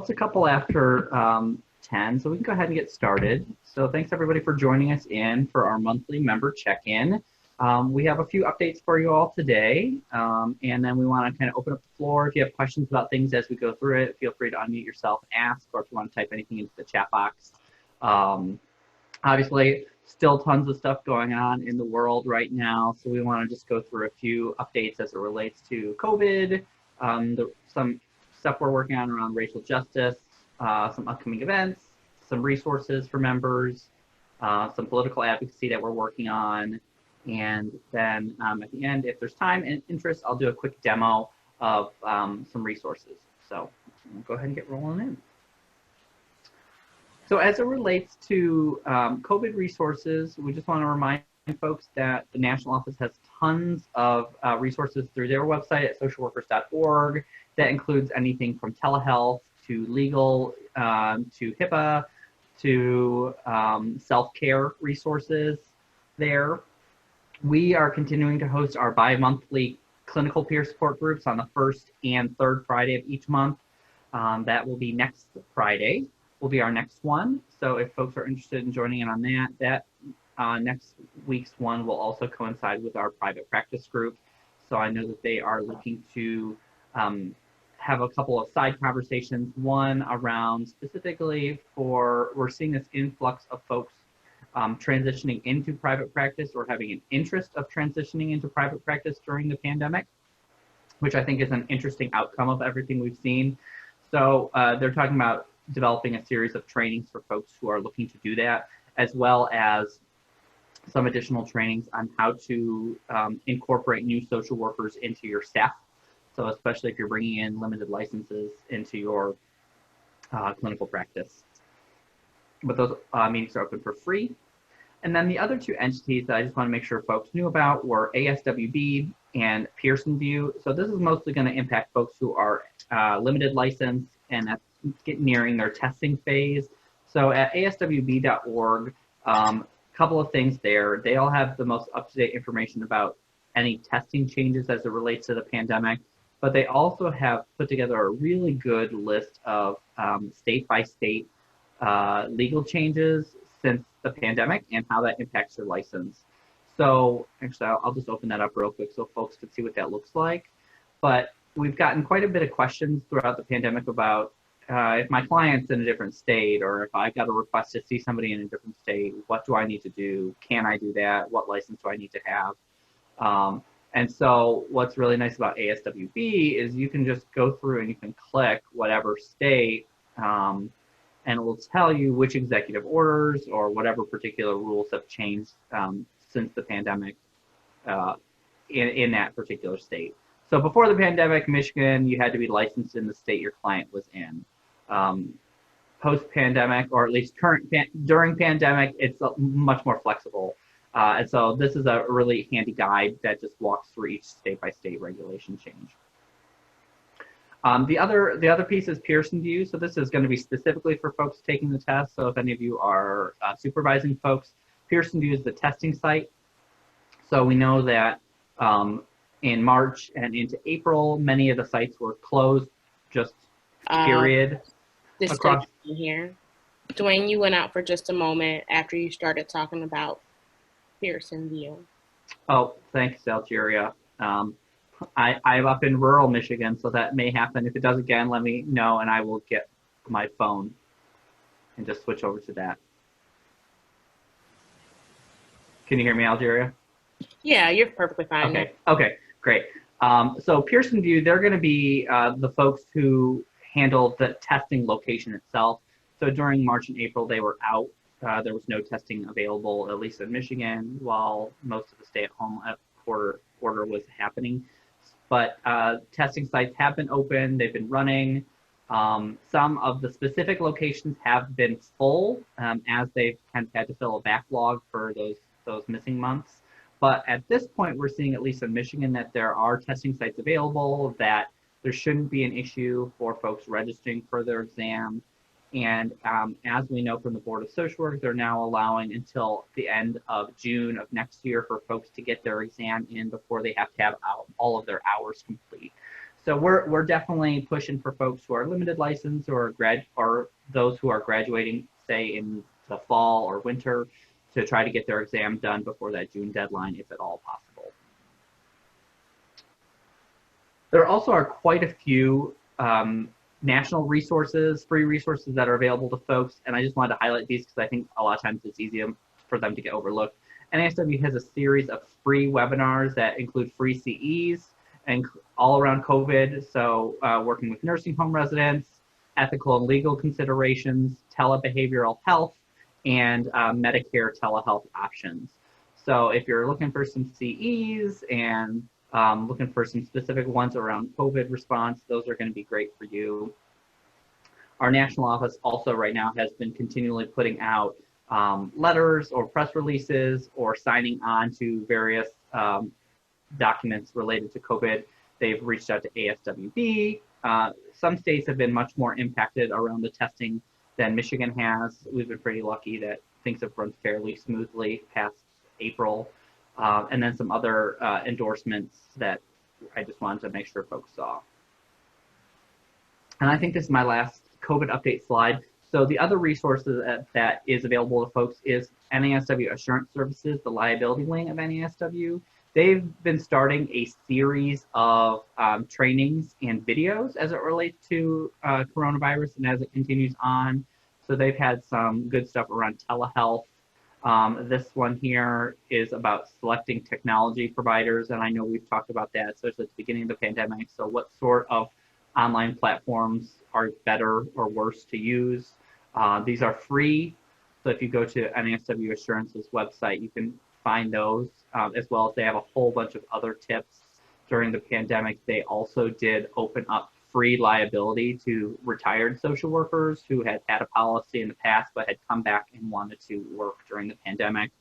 It's a couple after 10, so we can go ahead and get started. So thanks everybody for joining us in for our monthly member check-in. We have a few updates for you all today, and then we want to kind of open up the floor. If you have questions about things as we go through it, feel free to unmute yourself, ask, or if you want to type anything into the chat box. Obviously, still tons of stuff going on in the world right now, so we want to just go through a few updates as it relates to COVID, some stuff we're working on around racial justice, some upcoming events, some resources for members, some political advocacy that we're working on, and then at the end, if there's time and interest, I'll do a quick demo of some resources. So we'll go ahead and get rolling in. So as it relates to COVID resources, we just want to remind folks that the National Office has tons of resources through their website at socialworkers.org. That includes anything from telehealth to legal to HIPAA to self-care resources there. We are continuing to host our bi-monthly clinical peer support groups on the first and third Friday of each month. That will be next Friday, will be our next one. So if folks are interested in joining in on that, next week's one will also coincide with our private practice group. So I know that they are looking to have a couple of side conversations, one around specifically we're seeing this influx of folks transitioning into private practice or having an interest of transitioning into private practice during the pandemic, which I think is an interesting outcome of everything we've seen. So they're talking about developing a series of trainings for folks who are looking to do that, as well as some additional trainings on how to incorporate new social workers into your staff. So especially if you're bringing in limited licenses into your clinical practice. But those meetings are open for free. And then the other two entities that I just want to make sure folks knew about were ASWB and Pearson VUE. So this is mostly going to impact folks who are limited license and that's nearing their testing phase. So at aswb.org, couple of things there. They all have the most up-to-date information about any testing changes as it relates to the pandemic, but they also have put together a really good list of state-by-state legal changes since the pandemic and how that impacts your license. So actually, I'll just open that up real quick so folks can see what that looks like. But we've gotten quite a bit of questions throughout the pandemic about if my client's in a different state, or if I got a request to see somebody in a different state, what do I need to do? Can I do that? What license do I need to have? And so what's really nice about ASWB is you can just go through and you can click whatever state, and it will tell you which executive orders or whatever particular rules have changed since the pandemic in that particular state. So before the pandemic, Michigan, you had to be licensed in the state your client was in. Post-pandemic, or at least during pandemic, it's much more flexible. And so this is a really handy guide that just walks through each state-by-state regulation change. The other piece is Pearson VUE. So this is going to be specifically for folks taking the test. So if any of you are supervising folks, Pearson VUE is the testing site. So we know that in March and into April, many of the sites were closed, just period. This across here. Dwayne, you went out for just a moment after you started talking about Pearson VUE. Oh, thanks, Algeria. I'm up in rural Michigan, so that may happen. If it does again, let me know, and I will get my phone and just switch over to that. Can you hear me, Algeria? Yeah, you're perfectly fine. Okay, great. So Pearson VUE, they're going to be the folks who handle the testing location itself. So during March and April, they were out. There was no testing available, at least in Michigan, while most of the stay-at-home order was happening. But testing sites have been open. They've been running. Some of the specific locations have been full as they've kind of had to fill a backlog for those missing months. But at this point, we're seeing, at least in Michigan, that there are testing sites available, that there shouldn't be an issue for folks registering for their exam. And as we know from the Board of Social Work, they're now allowing until the end of June of next year for folks to get their exam in before they have to have all of their hours complete. So we're definitely pushing for folks who are limited license or those who are graduating, say in the fall or winter, to try to get their exam done before that June deadline, if at all possible. There also are quite a few national resources, free resources that are available to folks, and I just wanted to highlight these because I think a lot of times it's easy for them to get overlooked. NASW has a series of free webinars that include free CEs and all around COVID, so working with nursing home residents, ethical and legal considerations, telebehavioral health, and Medicare telehealth options. So if you're looking for some CEs and looking for some specific ones around COVID response, those are going to be great for you. Our national office also right now has been continually putting out letters or press releases or signing on to various documents related to COVID. They've reached out to ASWB. Some states have been much more impacted around the testing than Michigan has. We've been pretty lucky that things have run fairly smoothly past April. And then some other endorsements that I just wanted to make sure folks saw. And I think this is my last COVID update slide. So the other resources that is available to folks is NASW Assurance Services, the liability wing of NASW. They've been starting a series of trainings and videos as it relates to coronavirus and as it continues on. So they've had some good stuff around telehealth. This one here is about selecting technology providers, and I know we've talked about that, especially at the beginning of the pandemic. So what sort of online platforms are better or worse to use? These are free, so if you go to NASW Assurance's website, you can find those, as well as they have a whole bunch of other tips. During the pandemic, they also did open up free liability to retired social workers who had had a policy in the past but had come back and wanted to work during the pandemic.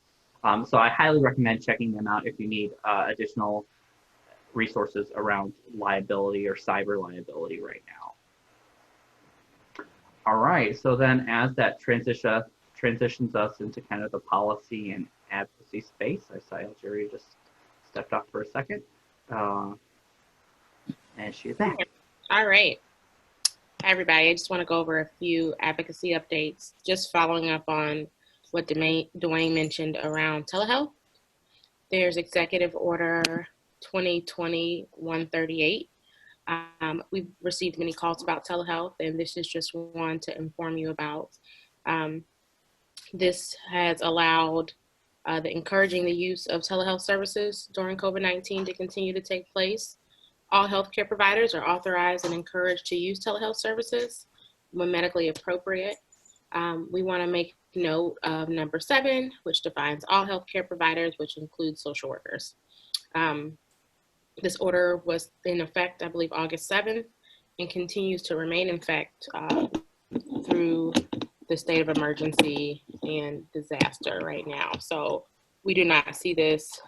So I highly recommend checking them out if you need additional resources around liability or cyber liability right now. All right, so then as that transitions us into kind of the policy and advocacy space, I saw Jerry just stepped off for a second, and she is back. All right. Hi, everybody. I just want to go over a few advocacy updates, just following up on what Dwayne mentioned around telehealth. There's Executive Order 2020-138. We've received many calls about telehealth, and this is just one to inform you about. This has allowed encouraging the use of telehealth services during COVID-19 to continue to take place. All healthcare providers are authorized and encouraged to use telehealth services when medically appropriate. We want to make note of number 7, which defines all healthcare providers, which includes social workers. This order was in effect, I believe, August 7th, and continues to remain in effect through the state of emergency and disaster right now. So we do not see this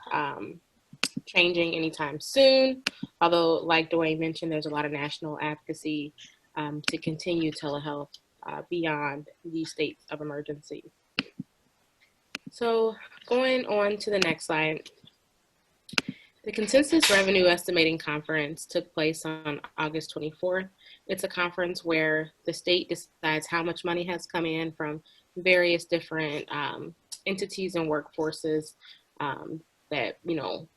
changing anytime soon, although like Dwayne mentioned, there's a lot of national advocacy to continue telehealth beyond the states of emergency. So going on to the next slide, the Consensus Revenue Estimating Conference took place on August 24th. It's a conference where the state decides how much money has come in from various different entities and workforces that, you know,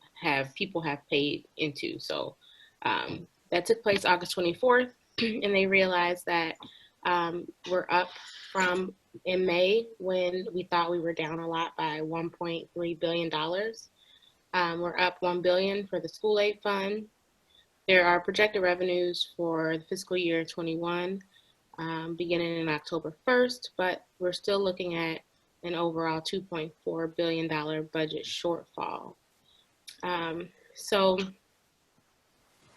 people have paid into. So that took place August 24th, and they realized that we're up from in May, when we thought we were down a lot, by $1.3 billion. We're up $1 billion for the school aid fund. There are projected revenues for the fiscal year 21 beginning in October 1st, but we're still looking at an overall $2.4 billion budget shortfall. So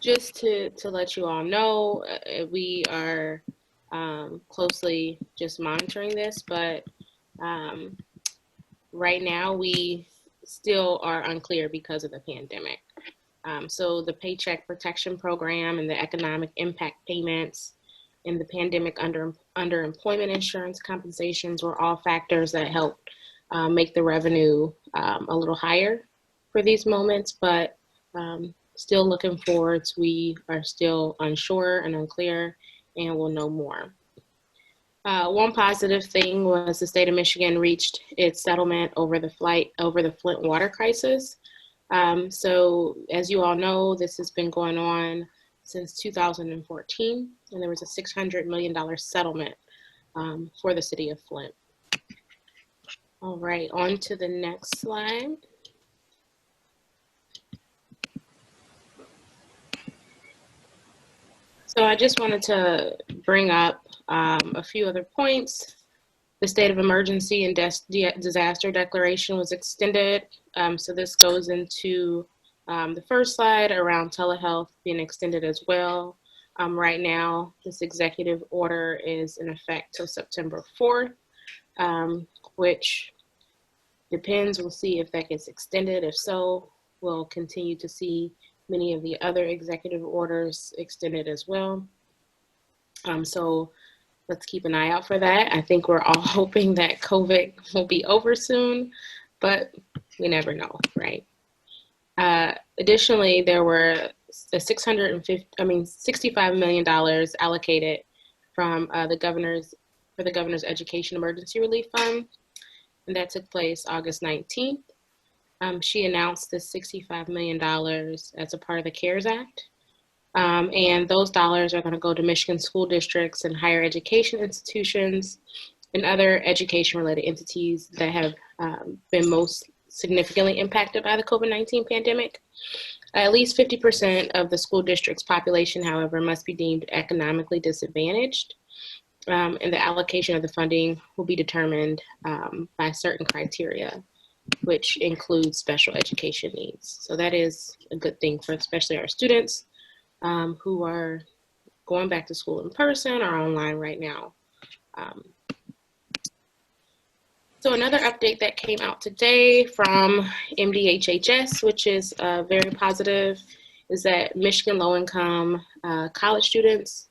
just to let you all know, we are closely just monitoring this, but right now we still are unclear because of the pandemic. So the Paycheck Protection Program and the economic impact payments and the pandemic underemployment insurance compensations were all factors that helped make the revenue a little higher for these moments, but still looking forwards. We are still unsure and unclear, and we'll know more. One positive thing was the state of Michigan reached its settlement over the Flint water crisis. So as you all know, this has been going on since 2014, and there was a $600 million settlement for the city of Flint. All right, on to the next slide. So I just wanted to bring up a few other points. The state of emergency and disaster declaration was extended. So this goes into the first slide around telehealth being extended as well. Right now, this executive order is in effect till September 4th, which depends. We'll see if that gets extended. If so, we'll continue to see many of the other executive orders extended as well. So let's keep an eye out for that. I think we're all hoping that COVID will be over soon, but we never know, right? Additionally, there were $65 million allocated from the governor's Education Emergency Relief Fund, and that took place August 19th. She announced this $65 million as a part of the CARES Act. And those dollars are going to go to Michigan school districts and higher education institutions and other education-related entities that have been most significantly impacted by the COVID-19 pandemic. At least 50% of the school district's population, however, must be deemed economically disadvantaged. And the allocation of the funding will be determined by certain criteria, which includes special education needs. So that is a good thing for especially our students who are going back to school in person or online right now. So another update that came out today from MDHHS, which is very positive, is that Michigan low-income college students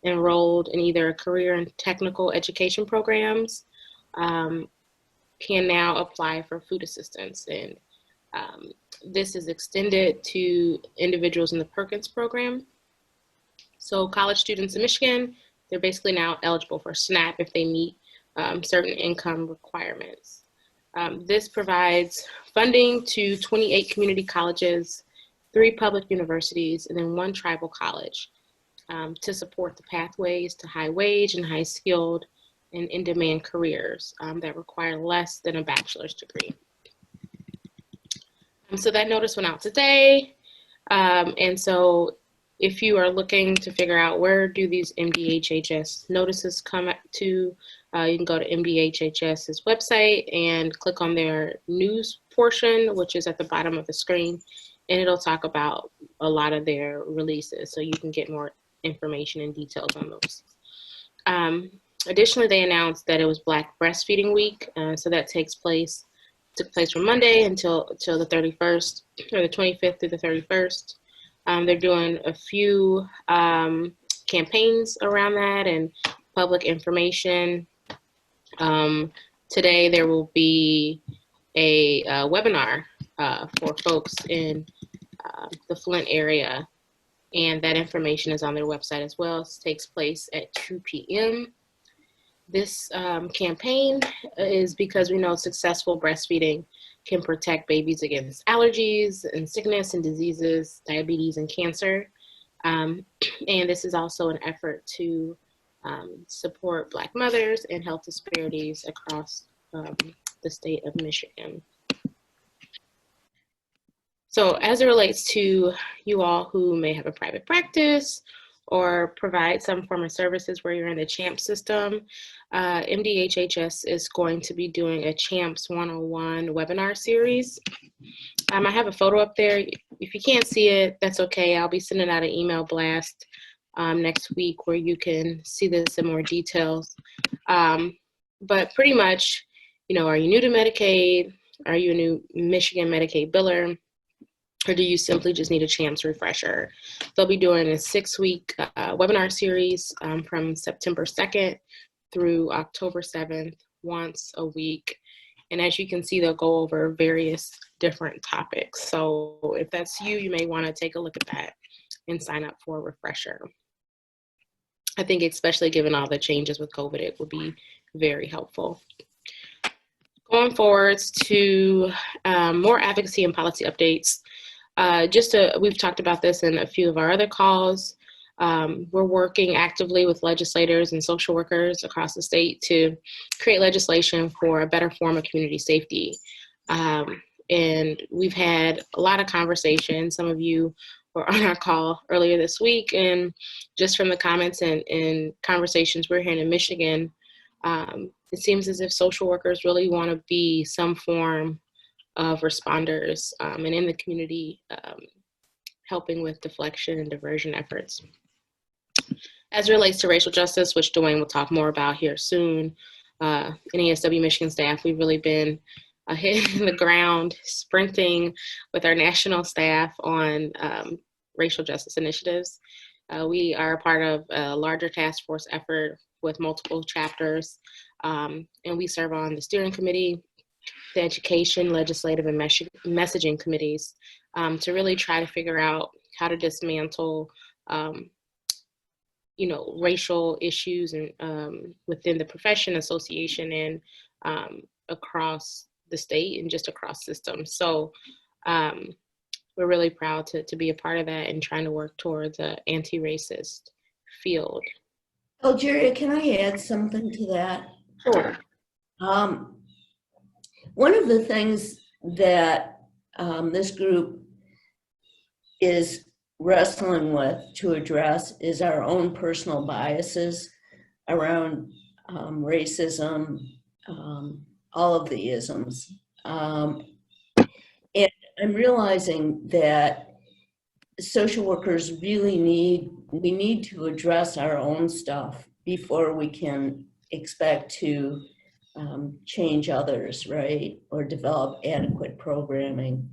enrolled in either career and technical education programs can now apply for food assistance. And this is extended to individuals in the Perkins program. So college students in Michigan, they're basically now eligible for SNAP if they meet certain income requirements. This provides funding to 28 community colleges, 3 public universities, and then 1 tribal college to support the pathways to high wage and high skilled and in-demand careers that require less than a bachelor's degree. So that notice went out today. And so if you are looking to figure out where do these MDHHS notices come to, you can go to MDHHS's website and click on their news portion, which is at the bottom of the screen, and it'll talk about a lot of their releases, so you can get more information and details on those. Additionally, they announced that it was Black Breastfeeding Week, so that took place from Monday until the 31st, or the 25th through the 31st. They're doing a few campaigns around that and public information. Today there will be a webinar for folks in the Flint area, and that information is on their website as well. It takes place at 2 p.m. This campaign is because we know successful breastfeeding can protect babies against allergies and sickness and diseases, diabetes and cancer. And this is also an effort to support Black mothers and health disparities across the state of Michigan. So as it relates to you all who may have a private practice or provide some form of services where you're in the CHAMP system, MDHHS is going to be doing a CHAMPS 101 webinar series. I have a photo up there. If you can't see it, that's okay. I'll be sending out an email blast next week where you can see this in more details. But pretty much, you know, are you new to Medicaid? Are you a new Michigan Medicaid biller? Or do you simply just need a CHAMPS refresher? They'll be doing a 6-week webinar series from September 2nd through October 7th, once a week. And as you can see, they'll go over various different topics. So if that's you, you may want to take a look at that and sign up for a refresher. I think especially given all the changes with COVID, it will be very helpful. Going forwards to more advocacy and policy updates. We've talked about this in a few of our other calls. We're working actively with legislators and social workers across the state to create legislation for a better form of community safety. And we've had a lot of conversations. Some of you were on our call earlier this week, and just from the comments and conversations we're hearing in Michigan, it seems as if social workers really want to be some form of responders and in the community helping with deflection and diversion efforts. As it relates to racial justice, which Dwayne will talk more about here soon, NASW-Michigan staff, we've really been hitting the ground, sprinting with our national staff on racial justice initiatives. We are a part of a larger task force effort with multiple chapters, and we serve on the steering committee, the education, legislative, and messaging committees to really try to figure out how to dismantle racial issues and within the profession, association, and across the state and just across systems. So we're really proud to be a part of that and trying to work towards an anti-racist field. Algeria, can I add something to that? Sure. One of the things that this group is wrestling with to address is our own personal biases around racism, all of the isms. And I'm realizing that social workers really need to address our own stuff before we can expect to change others, right? Or develop adequate programming.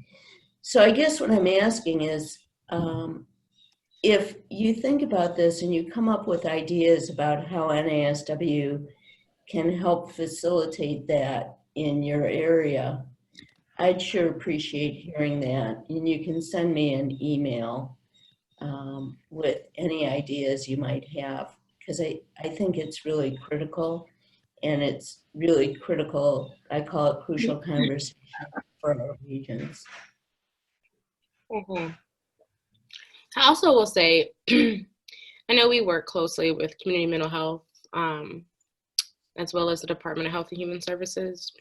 So I guess what I'm asking is, if you think about this and you come up with ideas about how NASW can help facilitate that in your area, I'd sure appreciate hearing that. And you can send me an email with any ideas you might have, because I think it's really critical, and it's really critical, I call it crucial conversation for our regions. Mm-hmm. I also will say, I know we work closely with community mental health, as well as the Department of Health and Human Services.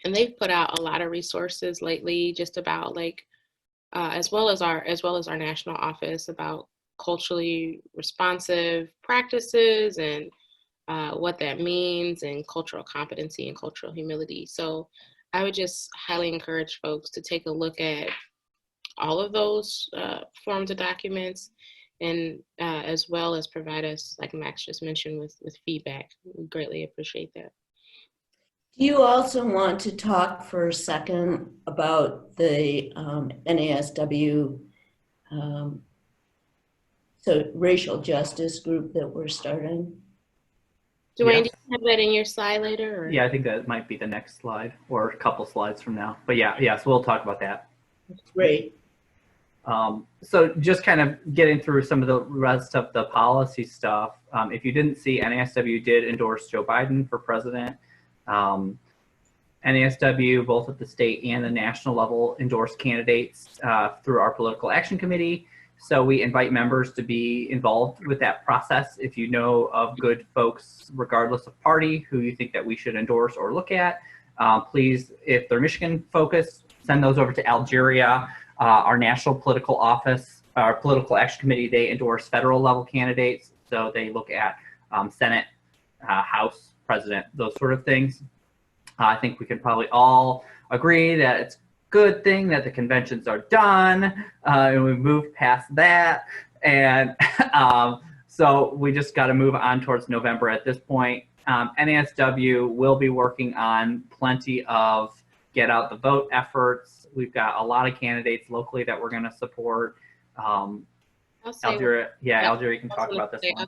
And they've put out a lot of resources lately just about as well as our national office, about culturally responsive practices and what that means, and cultural competency and cultural humility. So I would just highly encourage folks to take a look at all of those forms of documents, and as well as provide us, like Max just mentioned, with feedback. We greatly appreciate that. Do you also want to talk for a second about the NASW so racial justice group that we're starting? Dwayne, do you have that in your slide later? Or? Yeah, I think that might be the next slide or a couple slides from now. But yeah, so we'll talk about that. Great. So just kind of getting through some of the rest of the policy stuff. If you didn't see, NASW did endorse Joe Biden for president. NASW, both at the state and the national level, endorsed candidates through our political action committee. So we invite members to be involved with that process. If you know of good folks, regardless of party, who you think that we should endorse or look at, please, if they're Michigan focused, send those over to Algeria. Our national political office, our political action committee, they endorse federal level candidates. So they look at Senate, House, President, those sort of things. I think we can probably all agree that it's a good thing that the conventions are done and we move past that. And so we just got to move on towards November at this point. NASW will be working on plenty of get out the vote efforts. We've got a lot of candidates locally that we're going to support. Algeria, Algeria can talk about this one.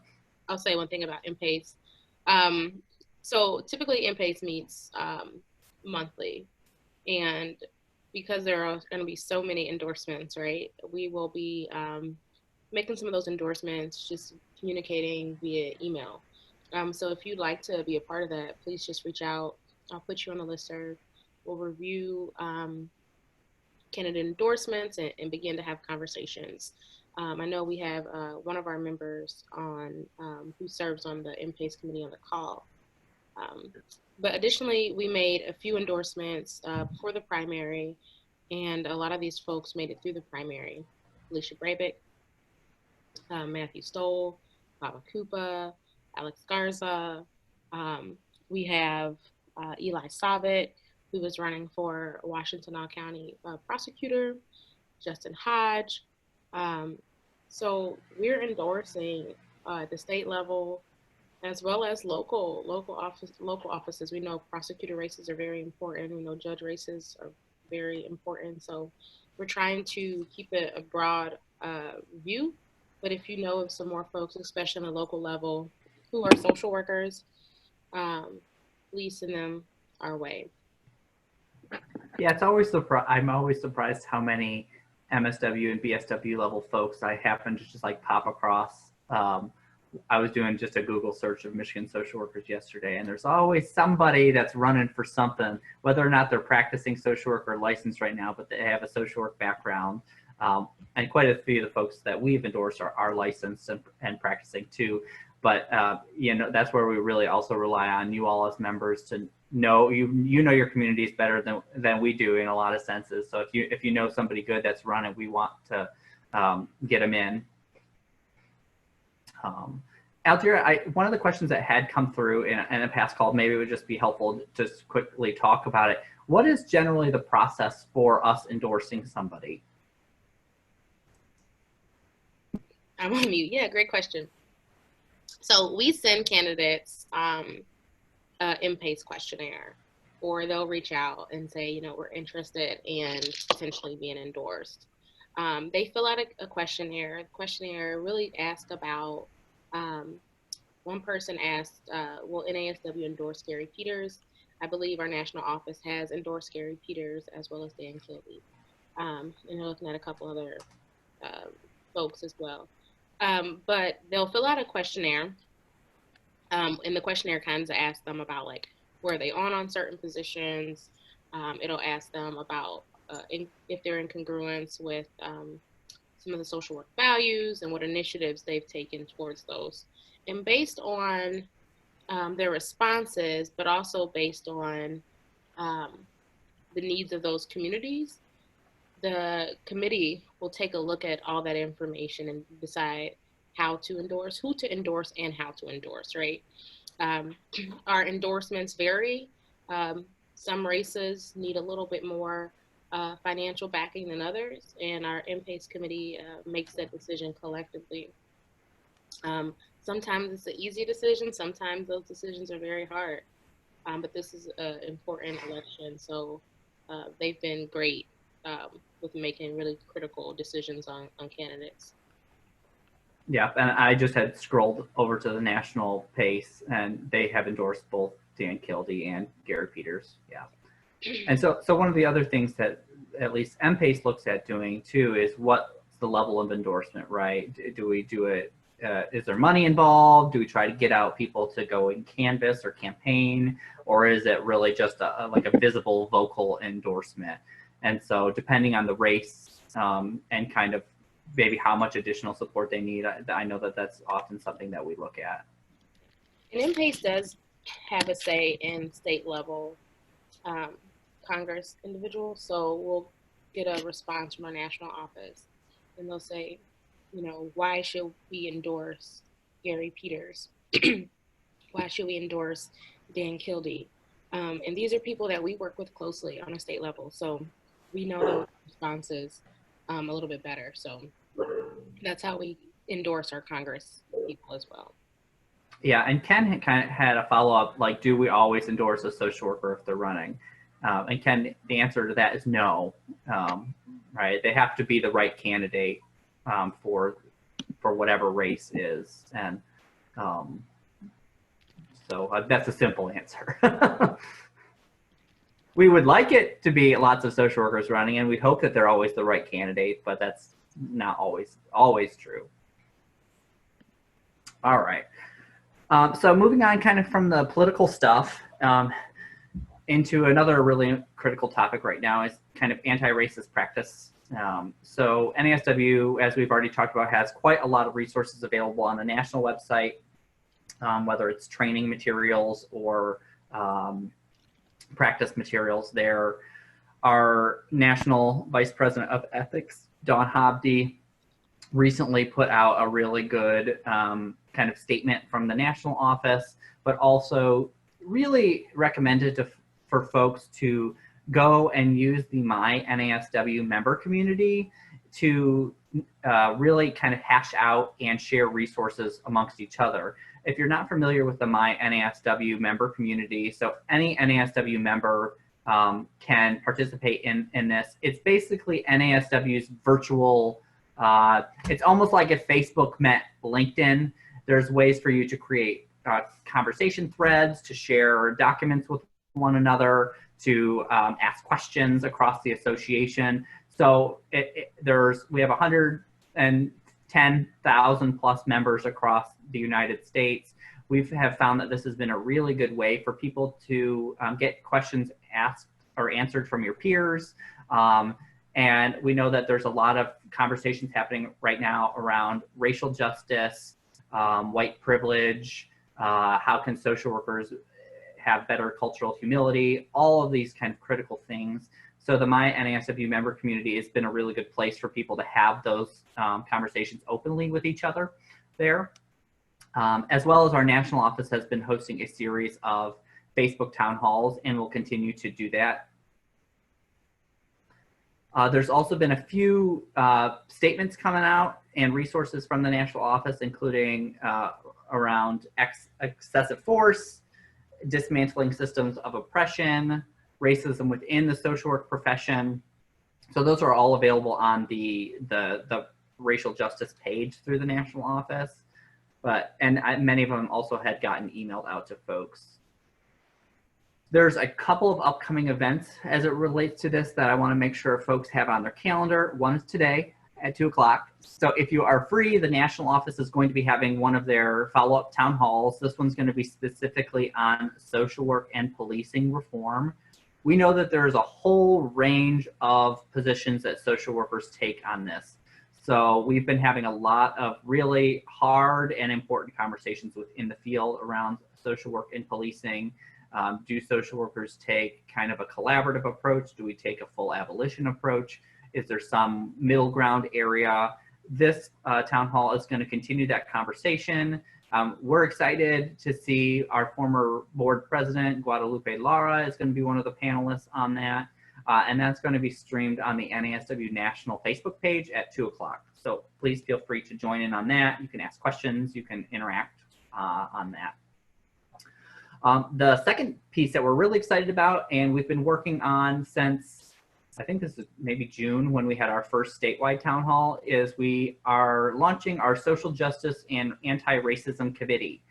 I'll say one thing about MPACE. So typically MPACE meets monthly. And because there are going to be so many endorsements, right, we will be making some of those endorsements, just communicating via email. So if you'd like to be a part of that, please just reach out. I'll put you on the listserv. We'll review candidate endorsements and begin to have conversations. I know we have one of our members on who serves on the MPACE committee on the call. But additionally, we made a few endorsements before the primary, and a lot of these folks made it through the primary. Alicia Brabick, Matthew Stoll, Baba Koopa, Alex Garza. We have Eli Savitt, who was running for Washtenaw County prosecutor, Justin Hodge. So we're endorsing at the state level as well as local offices. We know prosecutor races are very important. We know judge races are very important. So we're trying to keep it a broad view. But if you know of some more folks, especially on the local level, who are social workers, please send them our way. Yeah, I'm always surprised how many MSW and BSW level folks I happen to just like pop across. I was doing just a Google search of Michigan social workers yesterday, and there's always somebody that's running for something, whether or not they're practicing social work or licensed right now, but they have a social work background. And quite a few of the folks that we've endorsed are licensed and practicing too. But that's where we really also rely on you all as members to know you know your communities better than we do in a lot of senses. So if you know somebody good that's running, we want to get them in. Altair, one of the questions that had come through in a past call, maybe it would just be helpful to just quickly talk about it. What is generally the process for us endorsing somebody? I'm on mute. Yeah, great question. So we send candidates an MPACE questionnaire, or they'll reach out and say, we're interested in potentially being endorsed. They fill out a questionnaire. The questionnaire really asks about, one person asked, will NASW endorse Gary Peters? I believe our national office has endorsed Gary Peters as well as Dan Kilby. And they're looking at a couple other folks as well. But they'll fill out a questionnaire, and the questionnaire kind of asks them about where they on certain positions. It'll ask them about if they're in congruence with some of the social work values and what initiatives they've taken towards those. And based on their responses, but also based on the needs of those communities, the committee will take a look at all that information and decide how to endorse, who to endorse, and how to endorse, right? Our endorsements vary. Some races need a little bit more financial backing than others, and our MPACE committee makes that decision collectively. Sometimes it's an easy decision, sometimes those decisions are very hard, but this is an important election, so they've been great with making really critical decisions on candidates. Yeah, and I just had scrolled over to the national PACE, and they have endorsed both Dan Kilby and Gary Peters. Yeah, and so one of the other things that at least MPACE looks at doing too is what's the level of endorsement, right? Do we do it? Is there money involved? Do we try to get out people to go and canvass or campaign, or is it really just like a visible vocal endorsement? And so depending on the race and kind of maybe how much additional support they need, I know that that's often something that we look at. And MPACE does have a say in state level Congress individuals, so we'll get a response from our national office, and they'll say, why should we endorse Gary Peters? Why should we endorse Dan Kilby? And these are people that we work with closely on a state level, so we know those responses a little bit better. So that's how we endorse our Congress people as well. Yeah, and Ken kind of had a follow-up, like, do we always endorse a social worker if they're running? And Ken, the answer to that is no, right? They have to be the right candidate for whatever race is. And so that's a simple answer. We would like it to be lots of social workers running, and we hope that they're always the right candidate, but that's not always true. All right. So moving on kind of from the political stuff into another really critical topic right now is kind of anti-racist practice. So NASW, as we've already talked about, has quite a lot of resources available on the national website, whether it's training materials or practice materials. There, our National Vice President of Ethics, Dawn Hobdy, recently put out a really good kind of statement from the national office, but also really recommended for folks to go and use the My NASW member community to really kind of hash out and share resources amongst each other. If you're not familiar with the My NASW member community, so any NASW member can participate in this. It's basically NASW's virtual, it's almost like if Facebook met LinkedIn. There's ways for you to create conversation threads, to share documents with one another, to ask questions across the association. So we have 110,000 plus members across the United States. We have found that this has been a really good way for people to get questions asked or answered from your peers. And we know that there's a lot of conversations happening right now around racial justice, white privilege, how can social workers have better cultural humility, all of these kind of critical things. So the My NASW member community has been a really good place for people to have those conversations openly with each other there. As well as our national office has been hosting a series of Facebook town halls and will continue to do that. There's also been a few statements coming out and resources from the national office, including around excessive force, dismantling systems of oppression, racism within the social work profession. So those are all available on the racial justice page through the national office. And many of them also had gotten emailed out to folks. There's a couple of upcoming events as it relates to this that I want to make sure folks have on their calendar. One is today at 2 o'clock. So if you are free, the national office is going to be having one of their follow-up town halls. This one's going to be specifically on social work and policing reform. We know that there's a whole range of positions that social workers take on this. So we've been having a lot of really hard and important conversations within the field around social work and policing. Do social workers take kind of a collaborative approach? Do we take a full abolition approach? Is there some middle ground area? This town hall is going to continue that conversation. We're excited to see our former board president, Guadalupe Lara, is going to be one of the panelists on that. And that's going to be streamed on the NASW National Facebook page at 2 o'clock. So please feel free to join in on that. You can ask questions, you can interact on that. The second piece that we're really excited about, and we've been working on since, I think this is maybe June when we had our first statewide town hall, is we are launching our Social Justice and Anti-Racism Committee.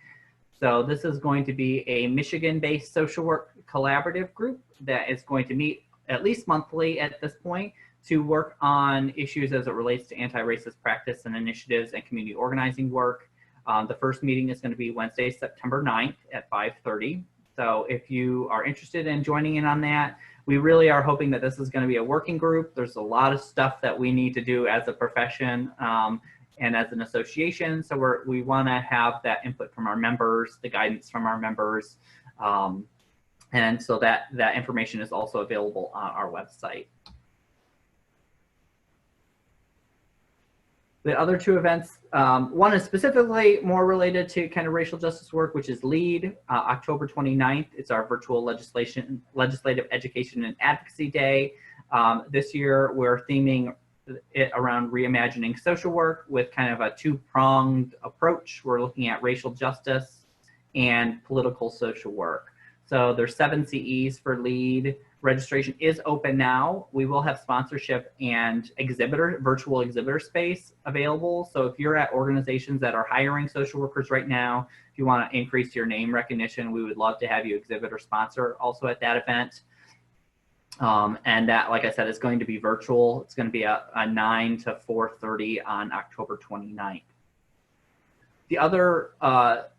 So this is going to be a Michigan-based social work collaborative group that is going to meet at least monthly at this point to work on issues as it relates to anti-racist practice and initiatives and community organizing work. The first meeting is going to be Wednesday, September 9th at 5:30. So if you are interested in joining in on that, we really are hoping that this is going to be a working group. There's a lot of stuff that we need to do as a profession and as an association. So we want to have that input from our members, the guidance from our members. And so that information is also available on our website. The other two events, one is specifically more related to kind of racial justice work, which is LEAD, October 29th. It's our virtual legislative education and advocacy day. This year, we're theming it around reimagining social work with kind of a two-pronged approach. We're looking at racial justice and political social work. So there's 7 CEs for LEAD. Registration is open now. We will have sponsorship and virtual exhibitor space available. So if you're at organizations that are hiring social workers right now, if you want to increase your name recognition, we would love to have you exhibit or sponsor also at that event. And that, like I said, is going to be virtual. It's going to be a 9 to 4:30 on October 29th. The other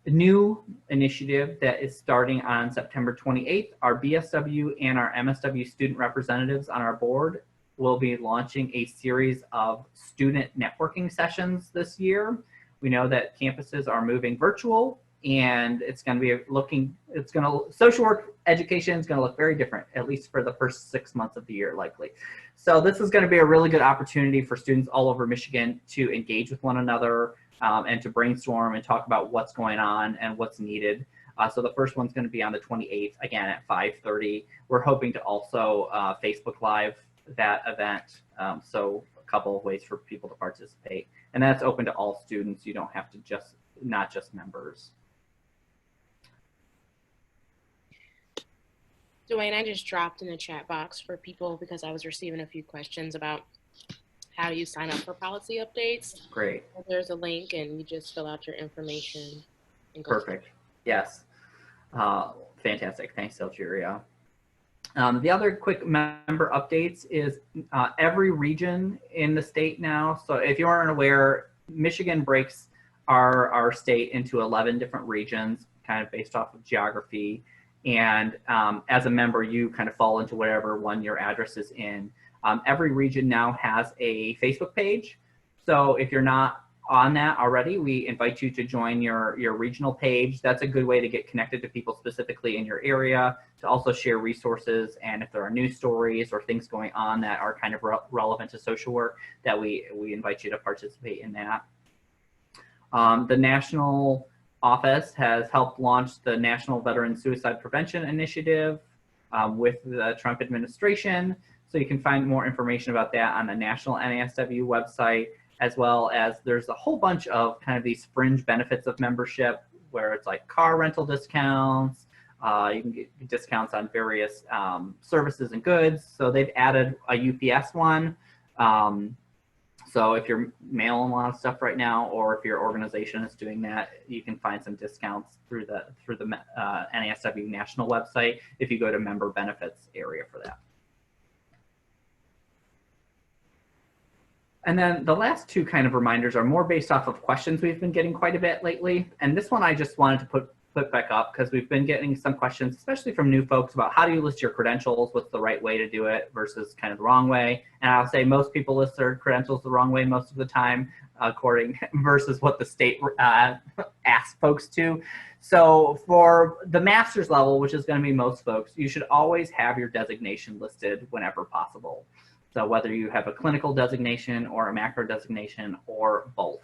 new initiative that is starting on September 28th, our BSW and our MSW student representatives on our board will be launching a series of student networking sessions this year. We know that campuses are moving virtual, and it's going to be social work education is going to look very different, at least for the first 6 months of the year, likely. So this is going to be a really good opportunity for students all over Michigan to engage with one another, and to brainstorm and talk about what's going on and what's needed. So the first one's going to be on the 28th, again at 5:30. We're hoping to also Facebook Live that event. So a couple of ways for people to participate. And that's open to all students. You don't have to not just members. Dwayne, I just dropped in the chat box for people because I was receiving a few questions about how you sign up for policy updates. Great. There's a link and you just fill out your information. And go. Perfect. Yes. Fantastic. Thanks, Elgeria. The other quick member updates is every region in the state now. So if you aren't aware, Michigan breaks our state into 11 different regions, kind of based off of geography. And as a member, you kind of fall into whatever one your address is in. Every region now has a Facebook page. So if you're not on that already, we invite you to join your regional page. That's a good way to get connected to people specifically in your area, to also share resources. And if there are news stories or things going on that are kind of relevant to social work, that we invite you to participate in that. The national office has helped launch the National Veteran Suicide Prevention Initiative with the Trump administration. So you can find more information about that on the National NASW website, as well as there's a whole bunch of kind of these fringe benefits of membership, where it's like car rental discounts, you can get discounts on various services and goods. So they've added a UPS one. So if you're mailing a lot of stuff right now, or if your organization is doing that, you can find some discounts through the NASW national website if you go to member benefits area for that. And then the last two kind of reminders are more based off of questions we've been getting quite a bit lately. And this one I just wanted to put back up because we've been getting some questions, especially from new folks, about how do you list your credentials? What's the right way to do it versus kind of the wrong way? And I'll say most people list their credentials the wrong way most of the time, versus what the state asks folks to. So for the master's level, which is going to be most folks, you should always have your designation listed whenever possible. So whether you have a clinical designation or a macro designation or both,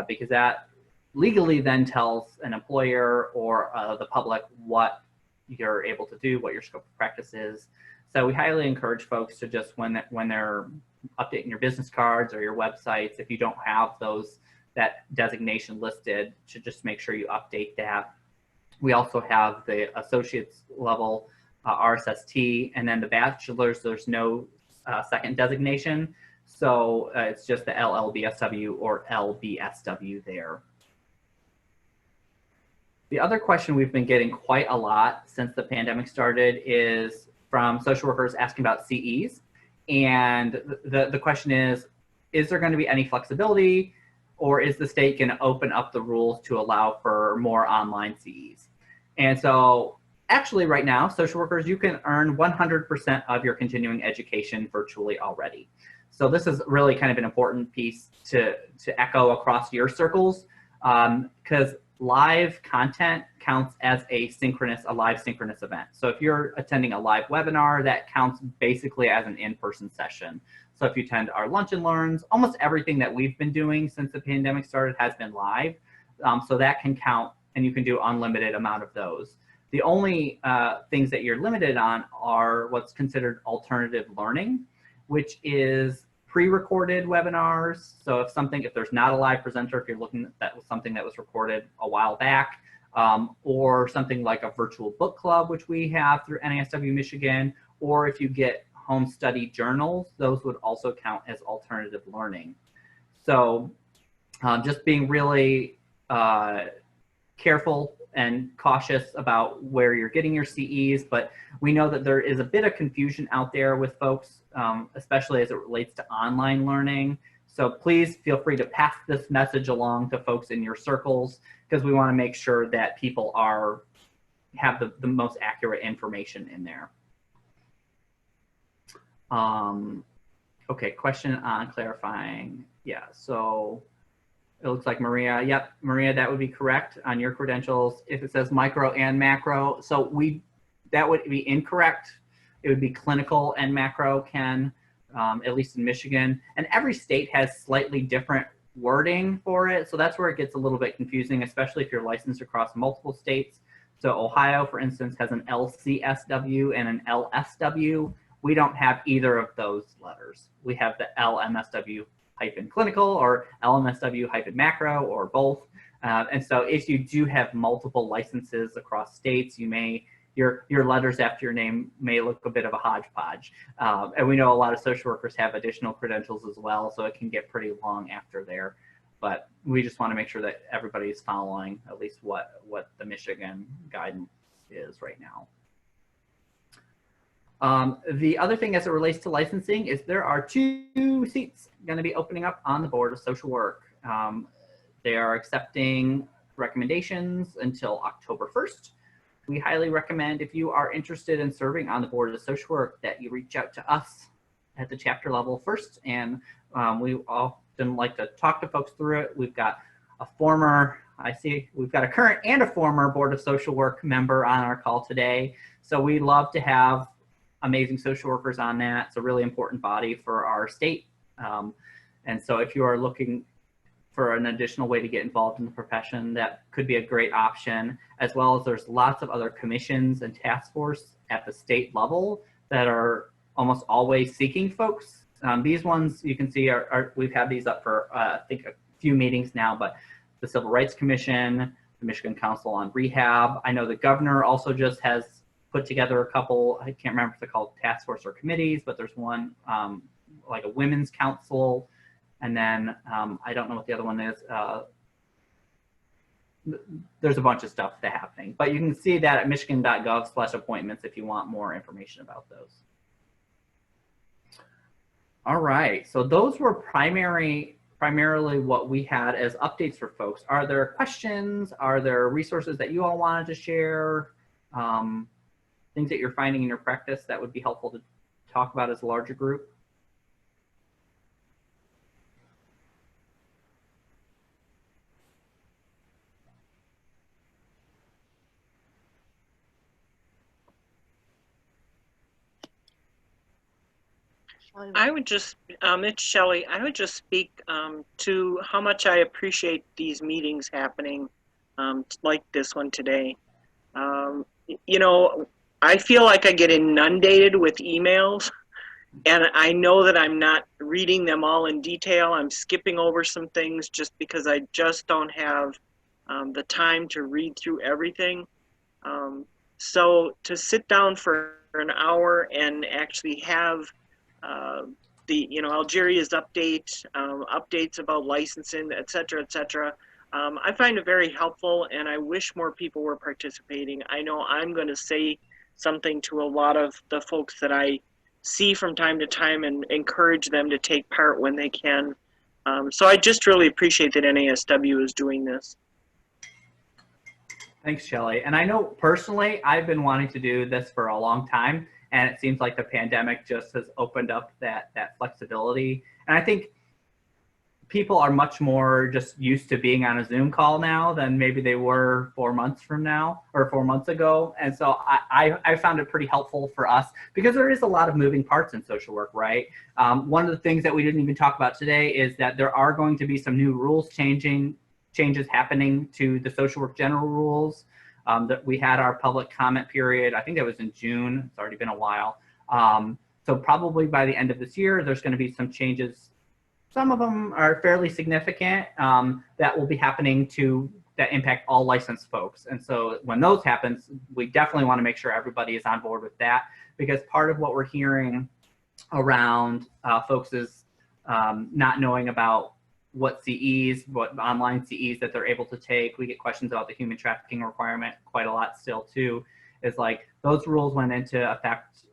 because that legally then tells an employer or the public what you're able to do, what your scope of practice is. So we highly encourage folks to just, when they're updating your business cards or your websites, if you don't have that designation listed, to just make sure you update that. We also have the associate's level RSST, and then the bachelor's, there's no second designation. So it's just the LLBSW or LBSW there. The other question we've been getting quite a lot since the pandemic started is from social workers asking about CEs. And the question is there going to be any flexibility, or is the state going to open up the rules to allow for more online CEs? And so actually right now, social workers, you can earn 100% of your continuing education virtually already. So this is really kind of an important piece to echo across your circles, because live content counts as a live synchronous event. So if you're attending a live webinar, that counts basically as an in-person session. So if you attend our lunch and learns, almost everything that we've been doing since the pandemic started has been live. So that can count, and you can do unlimited amount of those. The only things that you're limited on are what's considered alternative learning, which is pre-recorded webinars. So if there's not a live presenter, if you're looking at something that was recorded a while back, or something like a virtual book club, which we have through NASW-Michigan, or if you get home study journals, those would also count as alternative learning. So just being really careful and cautious about where you're getting your CEs, but we know that there is a bit of confusion out there with folks, especially as it relates to online learning. So please feel free to pass this message along to folks in your circles, because we want to make sure that people have the most accurate information in there. Okay, question on clarifying. Yeah, so it looks like Maria. Yep, Maria, that would be correct on your credentials. If it says micro and macro, so that would be incorrect. It would be clinical and macro, Ken, at least in Michigan. And every state has slightly different wording for it. So that's where it gets a little bit confusing, especially if you're licensed across multiple states. So Ohio, for instance, has an LCSW and an LSW. We don't have either of those letters. We have the LMSW-clinical or LMSW-macro or both. And so if you do have multiple licenses across states, your letters after your name may look a bit of a hodgepodge. And we know a lot of social workers have additional credentials as well, so it can get pretty long after there. But we just want to make sure that everybody's following at least what the Michigan guidance is right now. The other thing as it relates to licensing is there are 2 seats going to be opening up on the Board of Social Work. They are accepting recommendations until October 1st. We highly recommend, if you are interested in serving on the Board of Social Work, that you reach out to us at the chapter level first. And we often like to talk to folks through it. We've got we've got a current and a former Board of Social Work member on our call today. So we love to have amazing social workers on that. It's a really important body for our state. And so if you are looking for an additional way to get involved in the profession, that could be a great option, as well as there's lots of other commissions and task force at the state level that are almost always seeking folks. These ones you can see we've had these up for I think a few meetings now, but the Civil Rights Commission, the Michigan Council on Rehab. I know the governor also just has put together a couple, I can't remember if they're called task force or committees, but there's one like a women's council. And then I don't know what the other one is. There's a bunch of stuff that's happening, but you can see that at michigan.gov/appointments if you want more information about those. All right, so those were primarily what we had as updates for folks. Are there questions? Are there resources that you all wanted to share? Things that you're finding in your practice that would be helpful to talk about as a larger group? I would just, it's Shelley, I would just speak to how much I appreciate these meetings happening like this one today. You know, I feel like I get inundated with emails, and I know that I'm not reading them all in detail. I'm skipping over some things just because I just don't have the time to read through everything. So to sit down for an hour and actually have Algeria's updates about licensing, et cetera, I find it very helpful, and I wish more people were participating. I know I'm going to say something to a lot of the folks that I see from time to time and encourage them to take part when they can. So I just really appreciate that NASW is doing this. Thanks, Shelley. And I know personally, I've been wanting to do this for a long time, and it seems like the pandemic just has opened up that flexibility. And I think people are much more just used to being on a Zoom call now than maybe they were 4 months ago. And so I found it pretty helpful for us because there is a lot of moving parts in social work, right? One of the things that we didn't even talk about today is that there are going to be some new rules changes happening to the social work general rules. That we had our public comment period. I think that was in June. It's already been a while. So probably by the end of this year, there's going to be some changes. Some of them are fairly significant that will be happening that impact all licensed folks. And so when those happens, we definitely want to make sure everybody is on board with that, because part of what we're hearing around folks is not knowing about what CEs, what online CEs that they're able to take. We get questions about the human trafficking requirement quite a lot still too. Is like those rules went into effect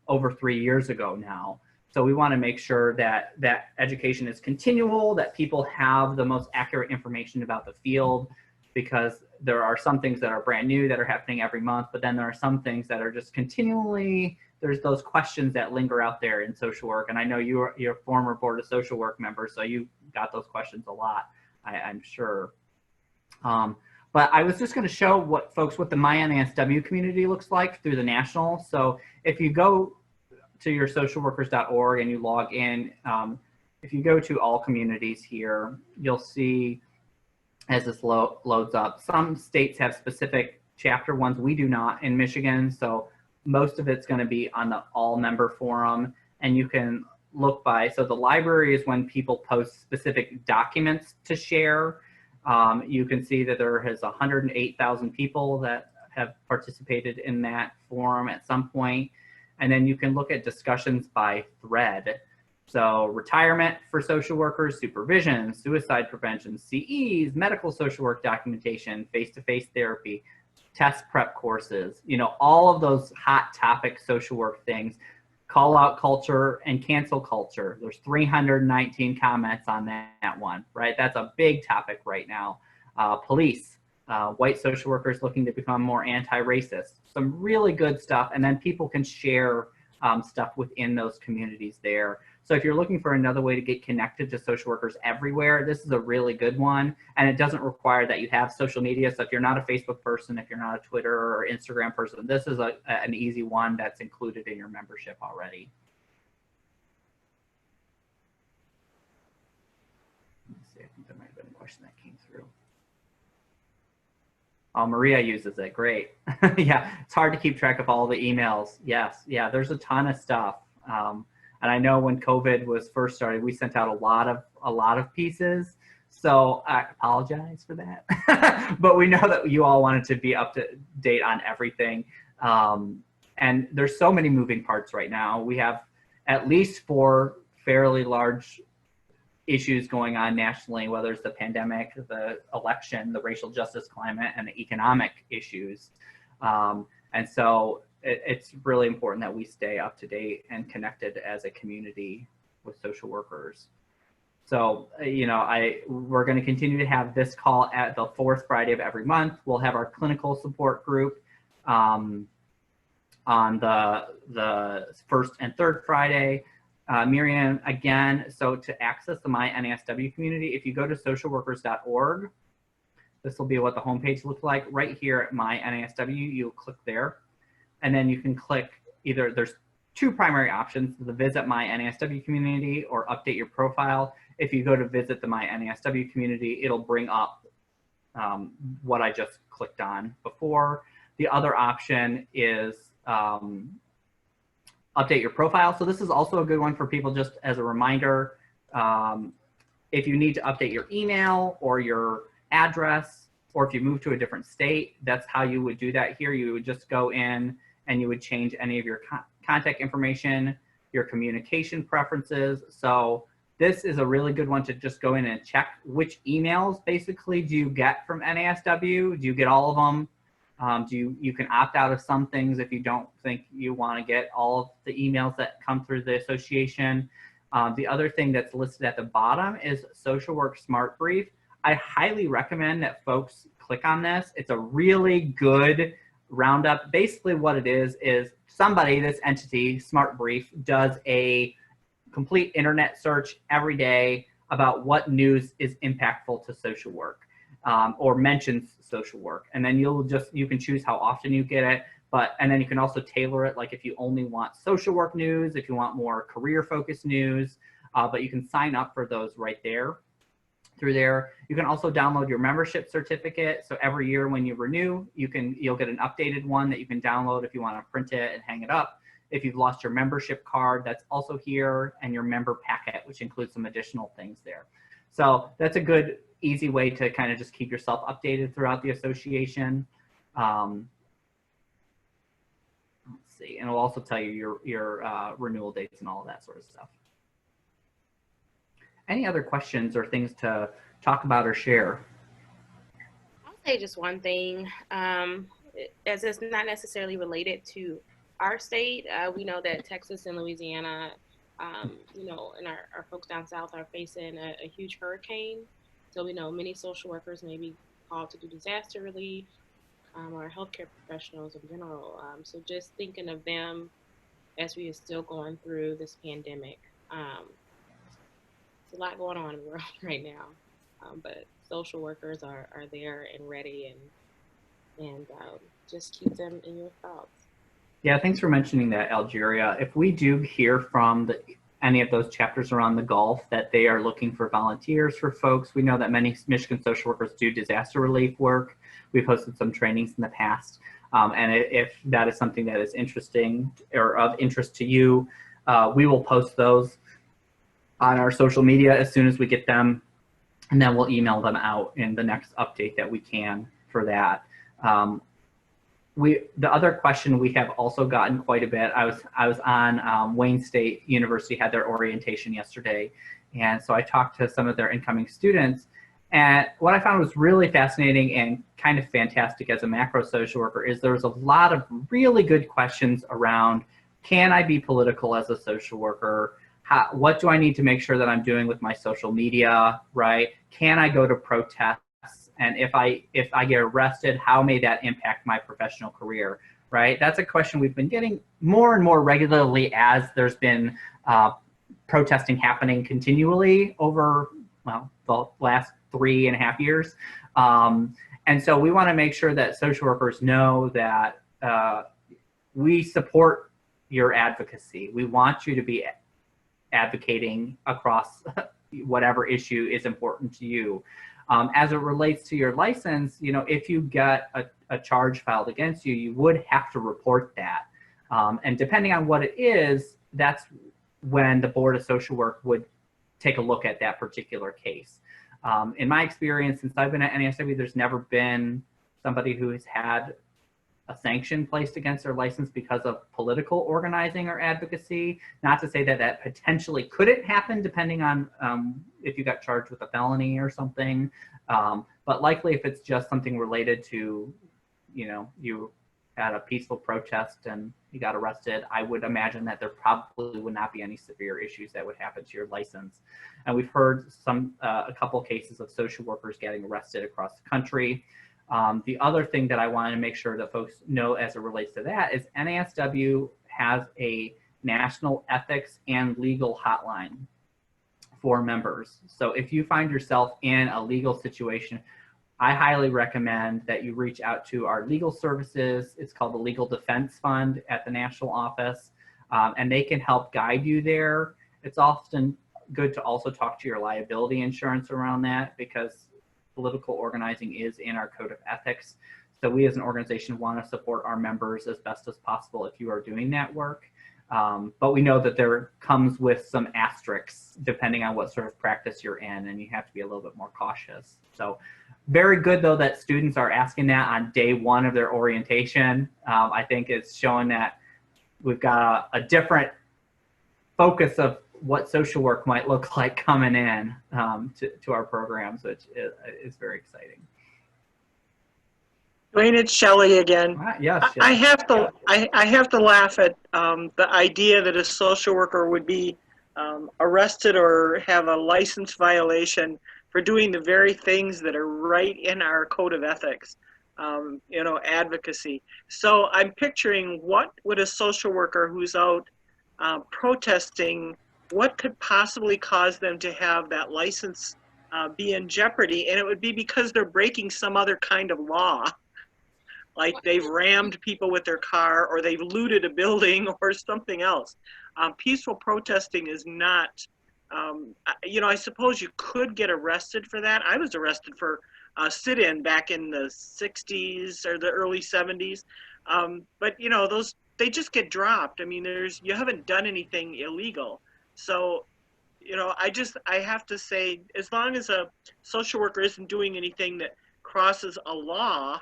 over 3 years ago now. So we want to make sure that that education is continual, that people have the most accurate information about the field, because there are some things that are brand new that are happening every month, but then there are some things that are just continually, there's those questions that linger out there in social work. And I know you're a former Board of Social Work member, so you got those questions a lot, I'm sure. But I was just going to show what the My NASW community looks like through the national. So if you go to your socialworkers.org and you log in, if you go to all communities here, you'll see as this loads up, some states have specific chapter ones. We do not in Michigan. So most of it's going to be on the all member forum, and you can look by. So the library is when people post specific documents to share. You can see that there has 108,000 people that have participated in that forum at some point. And then you can look at discussions by thread. So retirement for social workers, supervision, suicide prevention, CEs, medical social work documentation, face-to-face therapy, test prep courses, you know, all of those hot topic social work things, call out culture and cancel culture. There's 319 comments on that one, right? That's a big topic right now. Police, white social workers looking to become more anti-racist, some really good stuff. And then people can share stuff within those communities there. So if you're looking for another way to get connected to social workers everywhere, this is a really good one. And it doesn't require that you have social media. So if you're not a Facebook person, if you're not a Twitter or Instagram person, this is an easy one that's included in your membership already. Let's see, I think there might have been a question that came through. Oh, Maria uses it, great. Yeah, it's hard to keep track of all the emails. Yes, yeah, there's a ton of stuff. And I know when COVID was first started, we sent out a lot of pieces. So I apologize for that. But we know that you all wanted to be up to date on everything. And there's so many moving parts right now. We have at least 4 fairly large issues going on nationally, whether it's the pandemic, the election, the racial justice climate, and the economic issues. And so it's really important that we stay up to date and connected as a community with social workers. So, you know, we're going to continue to have this call at the 4th Friday of every month. We'll have our clinical support group on the 1st and 3rd Friday. Miriam, again, so to access the My NASW community, if you go to socialworkers.org, this will be what the homepage looks like. Right here at My NASW, you'll click there. And then you can click either, there's 2 primary options, the Visit My NASW community or Update Your Profile. If you go to Visit the My NASW community, it'll bring up what I just clicked on before. The other option is Update Your Profile. So this is also a good one for people, just as a reminder. If you need to update your email or your address, or if you move to a different state, that's how you would do that here. You would just go in and you would change any of your contact information, your communication preferences. So this is a really good one to just go in and check which emails basically do you get from NASW. Do you get all of them? You can opt out of some things if you don't think you want to get all of the emails that come through the association. The other thing that's listed at the bottom is Social Work Smart Brief. I highly recommend that folks click on this. It's a really good roundup. Basically what it is somebody, this entity, Smart Brief, does a complete internet search every day about what news is impactful to social work or mentions social work. And then you can choose how often you get it, and then you can also tailor it, like if you only want social work news, if you want more career focused news, but you can sign up for those right there. Through there, you can also download your membership certificate. So every year when you renew, you'll get an updated one that you can download if you want to print it and hang it up. If you've lost your membership card, that's also here, and your member packet, which includes some additional things there. So that's a good, easy way to kind of just keep yourself updated throughout the association. Let's see, and it'll also tell you your renewal dates and all of that sort of stuff. any other questions or things to talk about or share? I'll say just one thing, as it's not necessarily related to our state. We know that Texas and Louisiana, and our folks down south are facing a huge hurricane. So we know many social workers may be called to do disaster relief, or healthcare professionals in general. So just thinking of them as we are still going through this pandemic. It's a lot going on in the world right now, but social workers are there and ready, and just keep them in your thoughts. Yeah, thanks for mentioning that, Algeria. If we do hear from any of those chapters around the Gulf that they are looking for volunteers for folks, we know that many Michigan social workers do disaster relief work. We've hosted some trainings in the past. And if that is something that is interesting or of interest to you, we will post those on our social media as soon as we get them, and then we'll email them out in the next update that we can for that. The other question we have also gotten quite a bit. I was on Wayne State University had their orientation yesterday, and so I talked to some of their incoming students. And what I found was really fascinating and kind of fantastic as a macro social worker is there was a lot of really good questions around, can I be political as a social worker? What do I need to make sure that I'm doing with my social media, right? Can I go to protests? And if I get arrested, how may that impact my professional career, right? That's a question we've been getting more and more regularly as there's been protesting happening continually over, well, the last 3.5 years. And so we want to make sure that social workers know that we support your advocacy. We want you to be advocating across whatever issue is important to you. As it relates to your license, if you get a charge filed against you, you would have to report that. And depending on what it is, that's when the Board of Social Work would take a look at that particular case. In my experience, since I've been at NASW, there's never been somebody who has had a sanction placed against their license because of political organizing or advocacy. Not to say that that potentially couldn't happen depending on if you got charged with a felony or something. But likely if it's just something related to, you had a peaceful protest and you got arrested, I would imagine that there probably would not be any severe issues that would happen to your license. And we've heard a couple cases of social workers getting arrested across the country. The other thing that I want to make sure that folks know as it relates to that is NASW has a national ethics and legal hotline for members. So if you find yourself in a legal situation, I highly recommend that you reach out to our legal services. It's called the Legal Defense Fund at the national office, and they can help guide you there. It's often good to also talk to your liability insurance around that because political organizing is in our code of ethics. So we as an organization want to support our members as best as possible if you are doing that work. But we know that there comes with some asterisks depending on what sort of practice you're in, and you have to be a little bit more cautious. So very good though that students are asking that on day one of their orientation. I think it's showing that we've got a different focus of what social work might look like coming in to our programs, which is very exciting. Dwayne, it's Shelley again. Yes, I have to laugh at the idea that a social worker would be arrested or have a license violation for doing the very things that are right in our code of ethics, advocacy. So I'm picturing, what would a social worker who's out protesting, what could possibly cause them to have that license be in jeopardy? And it would be because they're breaking some other kind of law. Like they've rammed people with their car, or they've looted a building, or something else. Peaceful protesting is not, I suppose you could get arrested for that. I was arrested for sit-in back in the 60s or the early 70s. But they just get dropped. I mean, you haven't done anything illegal. So, I have to say, as long as a social worker isn't doing anything that crosses a law,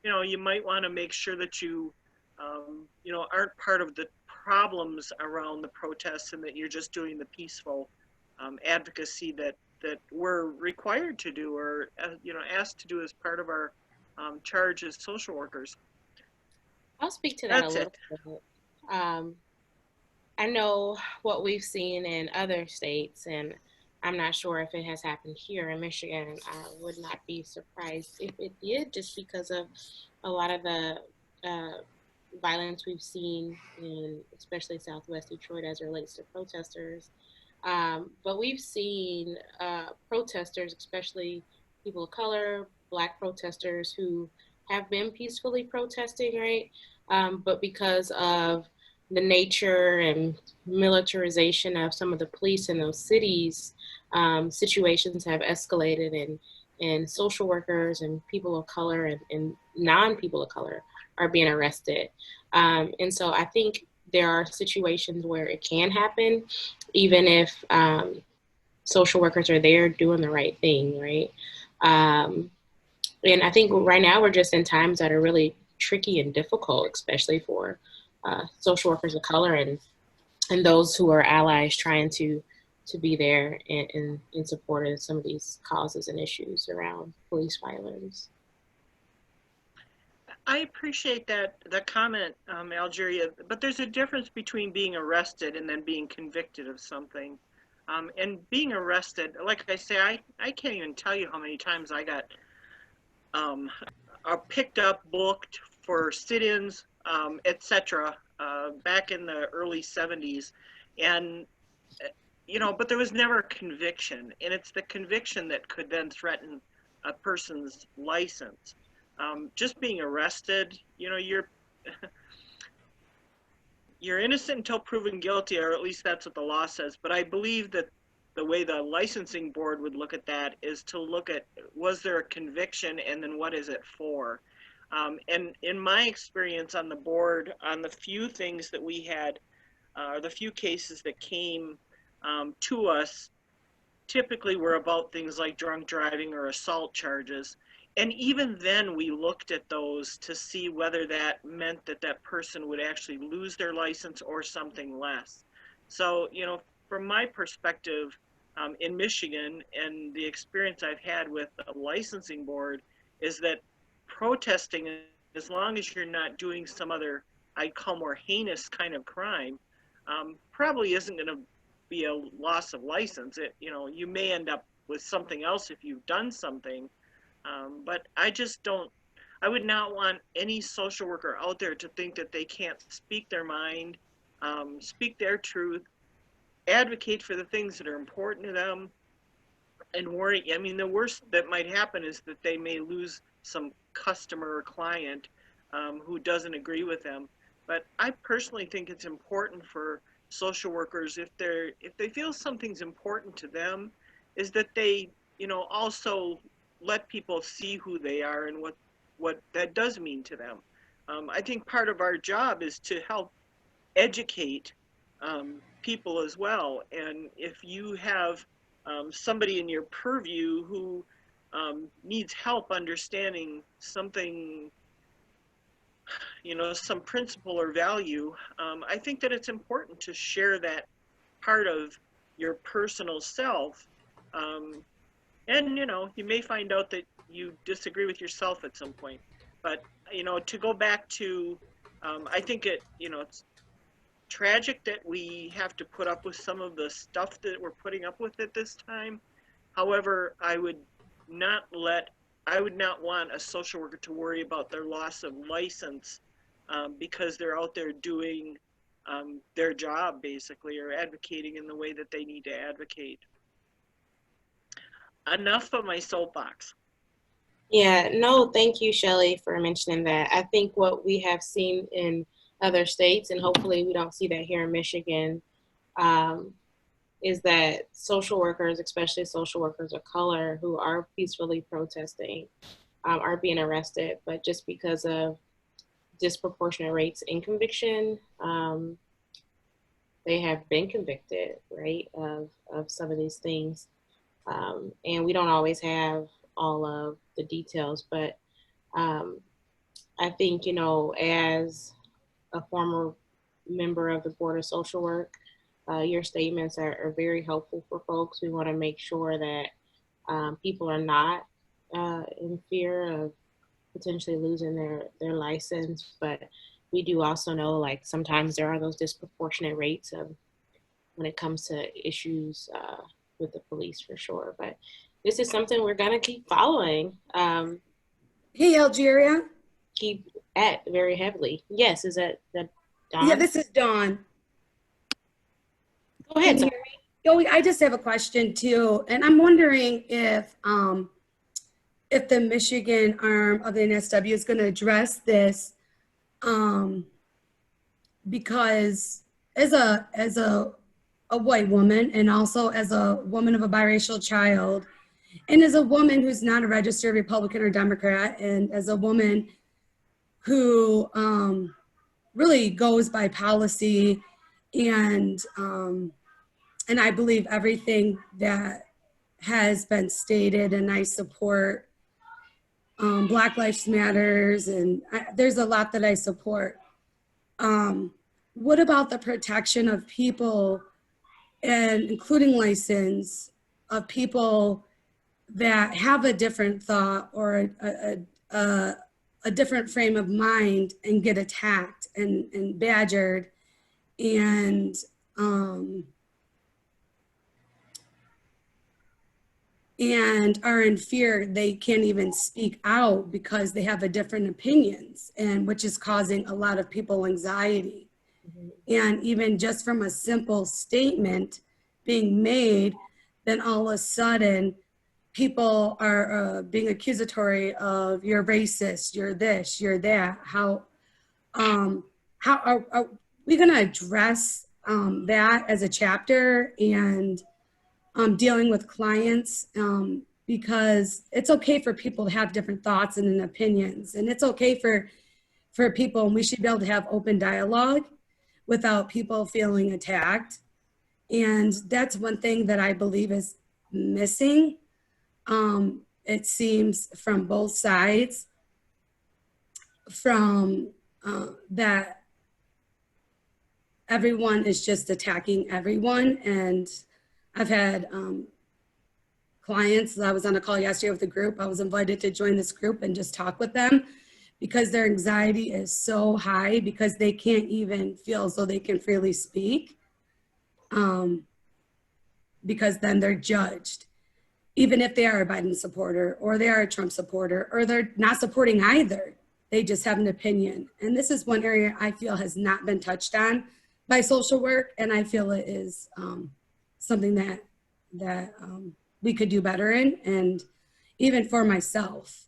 you might want to make sure that you, aren't part of the problems around the protests, and that you're just doing the peaceful advocacy that we're required to do, or asked to do as part of our charge as social workers. I'll speak to that That's a little bit. I know what we've seen in other states, and I'm not sure if it has happened here in Michigan. I would not be surprised if it did, just because of a lot of the violence we've seen in especially Southwest Detroit as it relates to protesters. But we've seen protesters, especially people of color, Black protesters who have been peacefully protesting, right? But because of the nature and militarization of some of the police in those cities, situations have escalated, and social workers and people of color and non-people of color are being arrested. And so I think there are situations where it can happen, even if social workers are there doing the right thing, right? And I think right now we're just in times that are really tricky and difficult, especially for social workers of color and those who are allies trying to be there in support of some of these causes and issues around police violence. I appreciate that comment, Algeria, but there's a difference between being arrested and then being convicted of something. And being arrested, like I say, I can't even tell you how many times I got picked up, booked for sit-ins, etc. Back in the early 70s. And, but there was never a conviction. And it's the conviction that could then threaten a person's license. Just being arrested, you're innocent until proven guilty, or at least that's what the law says. But I believe that the way the licensing board would look at that is to look at, was there a conviction, and then what is it for? And in my experience on the board, on the few things that we had, the few cases that came to us, typically were about things like drunk driving or assault charges. And even then we looked at those to see whether that meant that that person would actually lose their license or something less. So, from my perspective, in Michigan, and the experience I've had with the licensing board, is that protesting, as long as you're not doing some other, I'd call more heinous kind of crime, probably isn't going to be a loss of license. You may end up with something else if you've done something. But I would not want any social worker out there to think that they can't speak their mind, speak their truth, advocate for the things that are important to them, and worry. I mean, the worst that might happen is that they may lose some customer or client who doesn't agree with them. But I personally think it's important for social workers, if they feel something's important to them, is that they, also let people see who they are and what that does mean to them. I think part of our job is to help educate people as well. And if you have somebody in your purview who needs help understanding something, some principle or value, I think that it's important to share that part of your personal self. And, you may find out that you disagree with yourself at some point. But, to go back to, I think it's tragic that we have to put up with some of the stuff that we're putting up with at this time. However, I would not want a social worker to worry about their loss of license because they're out there doing their job, basically, or advocating in the way that they need to advocate. Enough of my soapbox. Yeah, no, thank you, Shelley, for mentioning that. I think what we have seen in other states, and hopefully we don't see that here in Michigan, is that social workers, especially social workers of color who are peacefully protesting, are being arrested, but just because of disproportionate rates in conviction, they have been convicted, right, of some of these things. And we don't always have all of the details, but I think, as a former member of the Board of Social Work, Your statements are very helpful for folks. We want to make sure that people are not in fear of potentially losing their license, but we do also know like sometimes there are those disproportionate rates of when it comes to issues with the police for sure. But this is something we're gonna keep following. Hey, Algeria. Keep at very heavily. Yes, is that Dawn? Yeah, this is Dawn. Go ahead. Can you hear me? Oh, I just have a question too, and I'm wondering if the Michigan arm of the NSW is going to address this, because as a white woman and also as a woman of a biracial child, and as a woman who's not a registered Republican or Democrat, and as a woman who really goes by policy, and I believe everything that has been stated, and I support Black Lives Matters, and there's a lot that I support. What about the protection of people, and including license, of people that have a different thought or a different frame of mind and get attacked and badgered and are in fear? They can't even speak out because they have a different opinions, and which is causing a lot of people anxiety. And even just from a simple statement being made, then all of a sudden people are being accusatory of, you're racist, you're this, you're that. How are we going to address that as a chapter, and dealing with clients, because it's okay for people to have different thoughts and opinions, and it's okay for people, and we should be able to have open dialogue without people feeling attacked. And that's one thing that I believe is missing. It seems from both sides, from that everyone is just attacking everyone. And I've had clients, I was on a call yesterday with a group, I was invited to join this group and just talk with them, because their anxiety is so high because they can't even feel as though they can freely speak, because then they're judged, even if they are a Biden supporter or they are a Trump supporter, or they're not supporting either. They just have an opinion. And this is one area I feel has not been touched on by social work, and I feel it is something that we could do better in. And even for myself,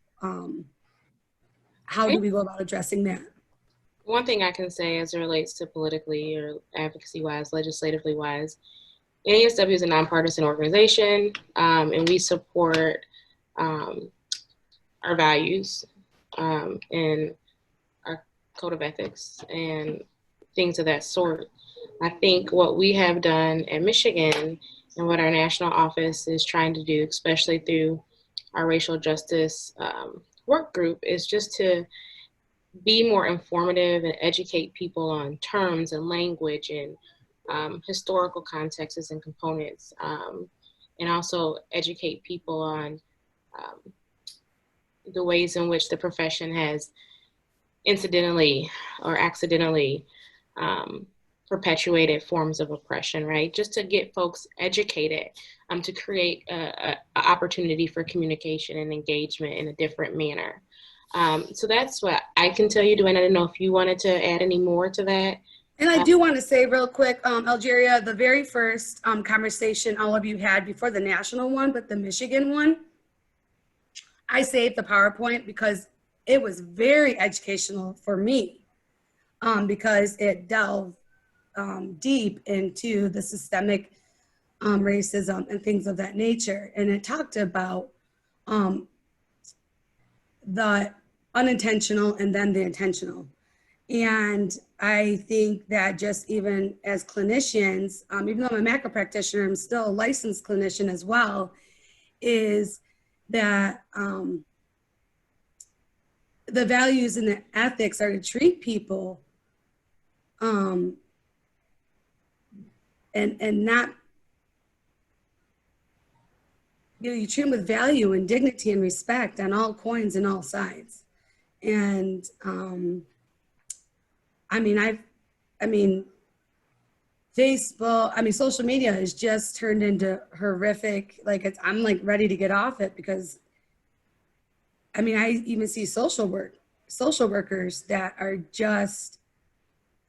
how do we go about addressing that? One thing I can say as it relates to politically or advocacy-wise, legislatively wise, NASW is a nonpartisan organization, and we support our values and our code of ethics and things of that sort. I think what we have done at Michigan and what our national office is trying to do, especially through our racial justice work group, is just to be more informative and educate people on terms and language and historical contexts and components, and also educate people on the ways in which the profession has incidentally or accidentally perpetuated forms of oppression, right? Just to get folks educated, to create an opportunity for communication and engagement in a different manner. So that's what I can tell you. Duane, I don't know if you wanted to add any more to that. And I do want to say real quick, Algeria, the very first conversation all of you had before the national one, but the Michigan one, I saved the PowerPoint because it was very educational for me, because it delved deep into the systemic racism and things of that nature. And it talked about the unintentional and then the intentional. And I think that just even as clinicians, even though I'm a macro practitioner, I'm still a licensed clinician as well, is that the values and the ethics are to treat people and not, you treat them with value and dignity and respect on all coins and all sides. And I mean, Facebook, social media has just turned into horrific. Like, I'm like ready to get off it, because I even see social workers that are just,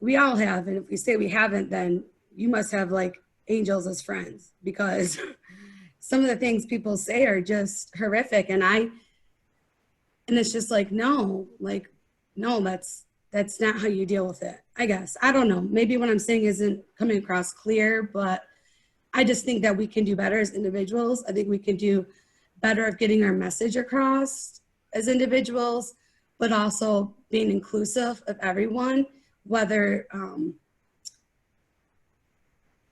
we all have, and if we say we haven't, then you must have like angels as friends, because some of the things people say are just horrific. And it's just like, no, that's not how you deal with it, I guess. I don't know. Maybe what I'm saying isn't coming across clear, but I just think that we can do better as individuals. I think we can do better of getting our message across as individuals, but also being inclusive of everyone, whether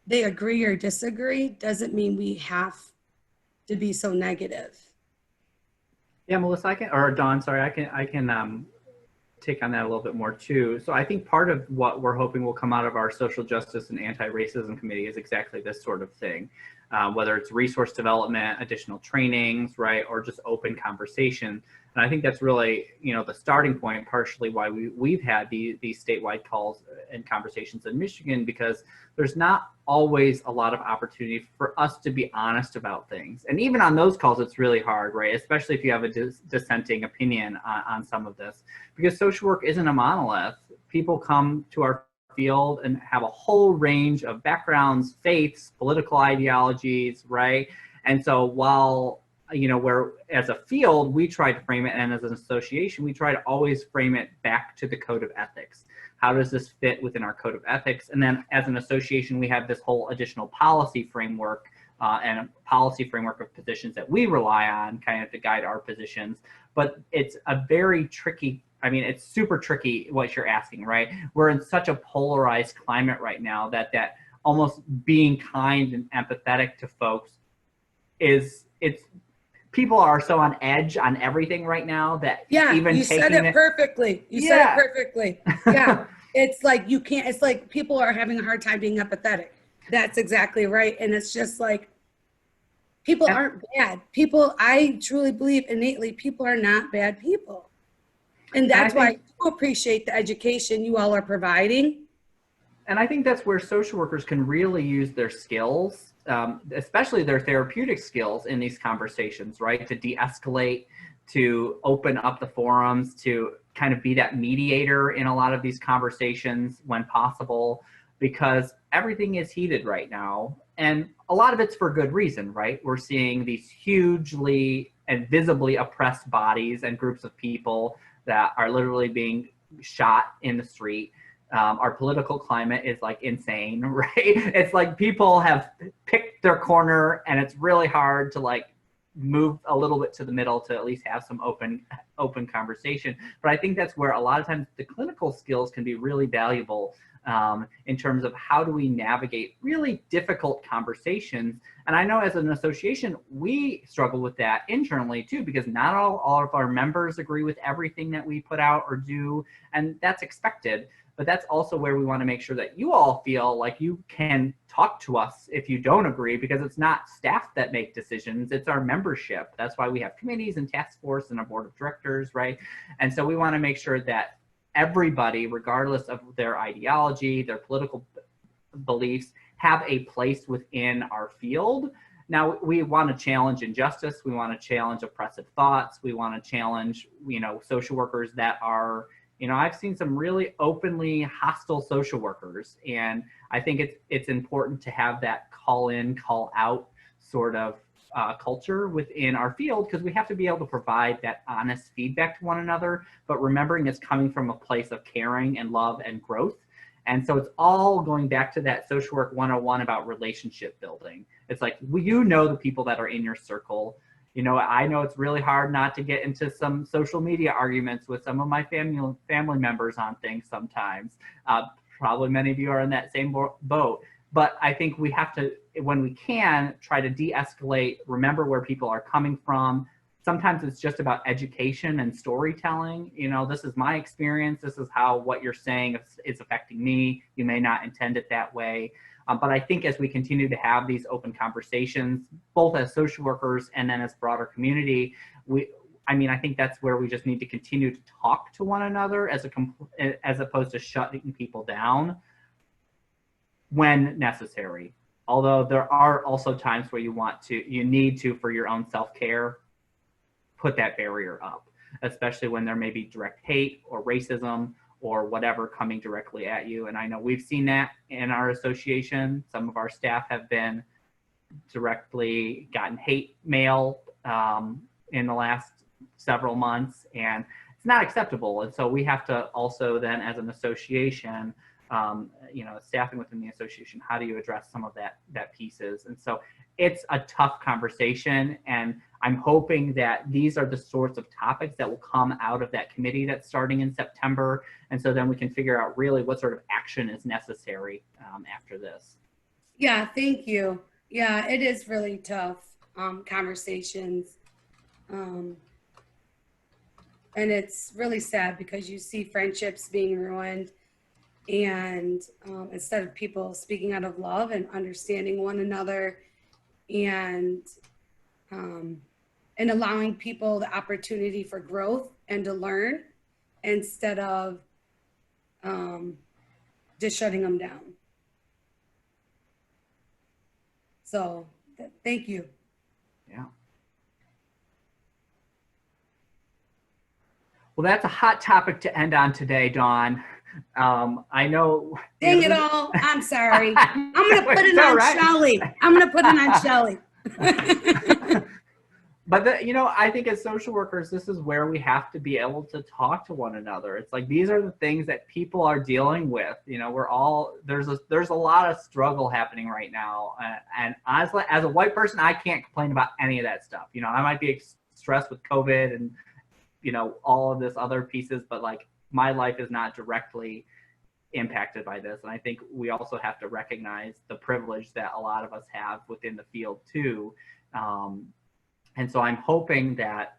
they agree or disagree, doesn't mean we have to be so negative. Yeah, Melissa, or Dawn, sorry, I can take on that a little bit more too. So I think part of what we're hoping will come out of our social justice and anti-racism committee is exactly this sort of thing, whether it's resource development, additional trainings, right, or just open conversation. And I think that's really, the starting point, partially why we've had these statewide calls and conversations in Michigan, because there's not always a lot of opportunity for us to be honest about things. And even on those calls, it's really hard, right? Especially if you have a dissenting opinion on some of this, because social work isn't a monolith. People come to our field and have a whole range of backgrounds, faiths, political ideologies, right? And so while where as a field, we try to frame it, and as an association, we try to always frame it back to the code of ethics. How does this fit within our code of ethics? And then as an association, we have this whole additional policy framework and a policy framework of positions that we rely on kind of to guide our positions. But it's a very tricky, it's super tricky what you're asking, right? We're in such a polarized climate right now that almost being kind and empathetic to folks people are so on edge on everything right now that even you said it perfectly. You said it perfectly. Yeah. It's like it's like people are having a hard time being empathetic. That's exactly right. And it's just like, people aren't bad. I truly believe innately, people are not bad people. And that's why I do appreciate the education you all are providing. And I think that's where social workers can really use their skills, especially their therapeutic skills in these conversations, right? To de-escalate, to open up the forums, to kind of be that mediator in a lot of these conversations when possible, because everything is heated right now. And a lot of it's for good reason, right? We're seeing these hugely and visibly oppressed bodies and groups of people that are literally being shot in the street. Our political climate is like insane, right? It's like people have picked their corner, and it's really hard to like move a little bit to the middle to at least have some open conversation. But I think that's where a lot of times the clinical skills can be really valuable in terms of how do we navigate really difficult conversations. And I know as an association, we struggle with that internally too, because not all of our members agree with everything that we put out or do, and that's expected. But that's also where we want to make sure that you all feel like you can talk to us if you don't agree, because it's not staff that make decisions, it's our membership. That's why we have committees and task force and a board of directors, right? And so we want to make sure that everybody, regardless of their ideology, their political beliefs, have a place within our field. Now, we want to challenge injustice. We want to challenge oppressive thoughts. We want to challenge, social workers that are, I've seen some really openly hostile social workers, and I think it's important to have that call in, call out sort of culture within our field, because we have to be able to provide that honest feedback to one another, but remembering it's coming from a place of caring and love and growth. And so it's all going back to that social work 101 about relationship building. It's like, the people that are in your circle. I know it's really hard not to get into some social media arguments with some of my family members on things sometimes. Probably many of you are in that same boat. But I think we have to, when we can, try to de-escalate, remember where people are coming from. Sometimes it's just about education and storytelling. This is my experience. This is how what you're saying is affecting me. You may not intend it that way. But I think as we continue to have these open conversations, both as social workers and then as broader community, I think that's where we just need to continue to talk to one another as opposed to shutting people down when necessary. Although there are also times where you need to, for your own self-care, put that barrier up, especially when there may be direct hate or racism or whatever coming directly at you. And I know we've seen that in our association. Some of our staff have been directly gotten hate mail in the last several months, and it's not acceptable. And so we have to also then, as an association, staffing within the association, how do you address some of that pieces? And so it's a tough conversation, and I'm hoping that these are the sorts of topics that will come out of that committee that's starting in September. And so then we can figure out really what sort of action is necessary after this. Yeah, thank you. Yeah, it is really tough conversations. And it's really sad because you see friendships being ruined, and instead of people speaking out of love and understanding one another, and allowing people the opportunity for growth and to learn instead of just shutting them down. So thank you. Yeah. Well, that's a hot topic to end on today, Dawn. I know. Dang it all. I'm sorry. I'm going to put it on Shelley. I'm going to put it on Shelley. But I think as social workers, this is where we have to be able to talk to one another. It's like, these are the things that people are dealing with. There's a lot of struggle happening right now. And honestly, as a white person, I can't complain about any of that stuff. I might be stressed with COVID and, all of this other pieces, but like, my life is not directly impacted by this. And I think we also have to recognize the privilege that a lot of us have within the field too. And so I'm hoping that,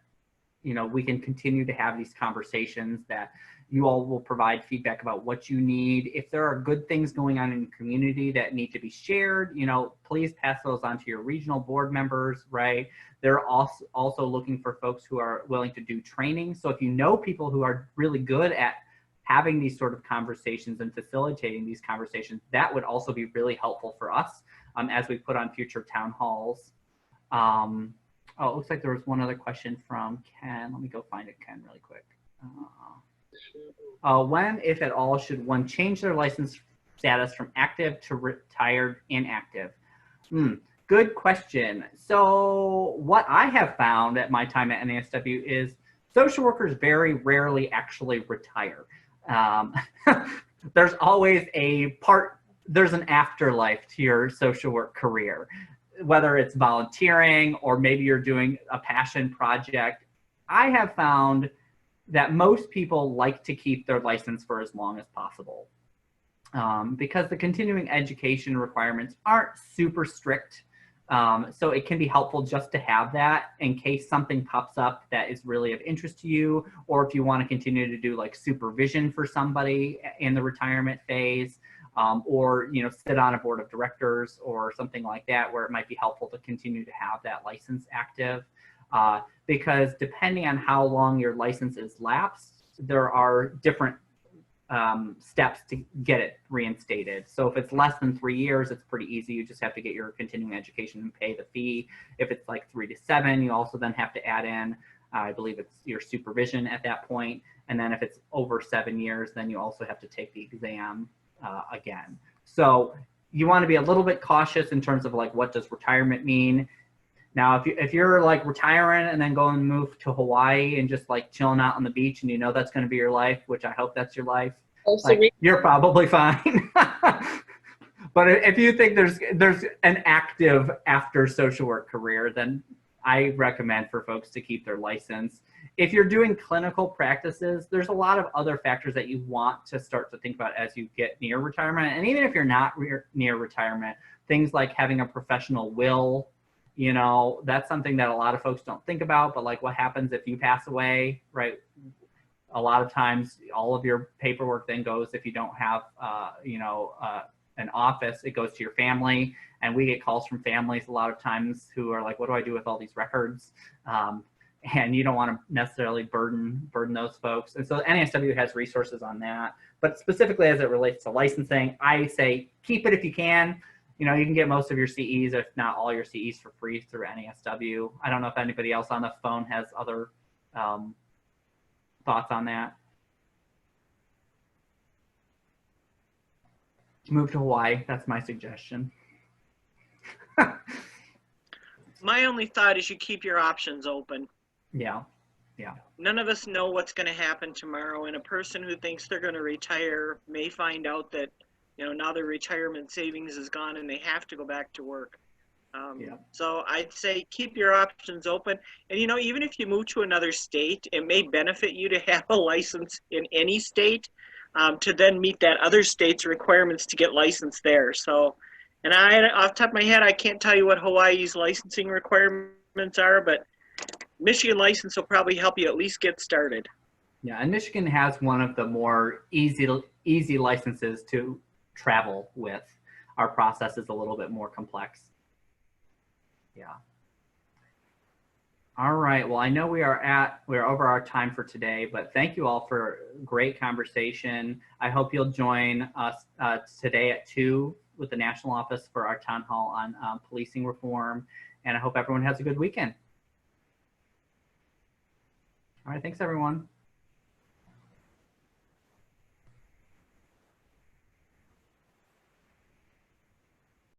we can continue to have these conversations, that you all will provide feedback about what you need. If there are good things going on in the community that need to be shared, please pass those on to your regional board members, right? They're also looking for folks who are willing to do training. So if you know people who are really good at having these sort of conversations and facilitating these conversations, that would also be really helpful for us as we put on future town halls. Oh, it looks like there was one other question from Ken. Let me go find it, Ken, really quick. When, if at all, should one change their license status from active to retired inactive? Good question. So what I have found at my time at NASW is social workers very rarely actually retire. There's always there's an afterlife to your social work career, whether it's volunteering or maybe you're doing a passion project. I have found that most people like to keep their license for as long as possible because the continuing education requirements aren't super strict. So it can be helpful just to have that in case something pops up that is really of interest to you, or if you want to continue to do like supervision for somebody in the retirement phase. Or sit on a board of directors or something like that, where it might be helpful to continue to have that license active, because depending on how long your license is lapsed, there are different steps to get it reinstated. So if it's less than 3 years, it's pretty easy. You just have to get your continuing education and pay the fee. If it's like 3 to 7, you also then have to add in, I believe it's your supervision at that point. And then if it's over 7 years, then you also have to take the exam again. So you want to be a little bit cautious in terms of like, what does retirement mean? Now, if you're like retiring and then going to move to Hawaii and just like chilling out on the beach and that's going to be your life, which I hope that's your life, like, you're probably fine. But if you think there's an active after social work career, then I recommend for folks to keep their license. If you're doing clinical practices, there's a lot of other factors that you want to start to think about as you get near retirement. And even if you're not near retirement, things like having a professional will, that's something that a lot of folks don't think about. But like, what happens if you pass away, right? A lot of times all of your paperwork then goes, if you don't have, an office, it goes to your family, and we get calls from families a lot of times who are like, what do I do with all these records? And you don't want to necessarily burden those folks. And so NASW has resources on that. But specifically as it relates to licensing, I say keep it if you can. You know, you can get most of your CEs, if not all your CEs, for free through NASW. I don't know if anybody else on the phone has other thoughts on that. Move to Hawaii. That's my suggestion. My only thought is you keep your options open. Yeah. None of us know what's going to happen tomorrow, and a person who thinks they're going to retire may find out that, you know, now their retirement savings is gone and they have to go back to work. So I'd say keep your options open. And, you know, even if you move to another state, it may benefit you to have a license in any state to then meet that other state's requirements to get licensed there. So, and off the top of my head, I can't tell you what Hawaii's licensing requirements are, but Michigan license will probably help you at least get started. Yeah, and Michigan has one of the more easy licenses to travel with. Our process is a little bit more complex. Yeah. All right. Well, I know we're over our time for today, but thank you all for great conversation. I hope you'll join us today at 2 with the National Office for our town hall on policing reform. And I hope everyone has a good weekend. All right. Thanks, everyone.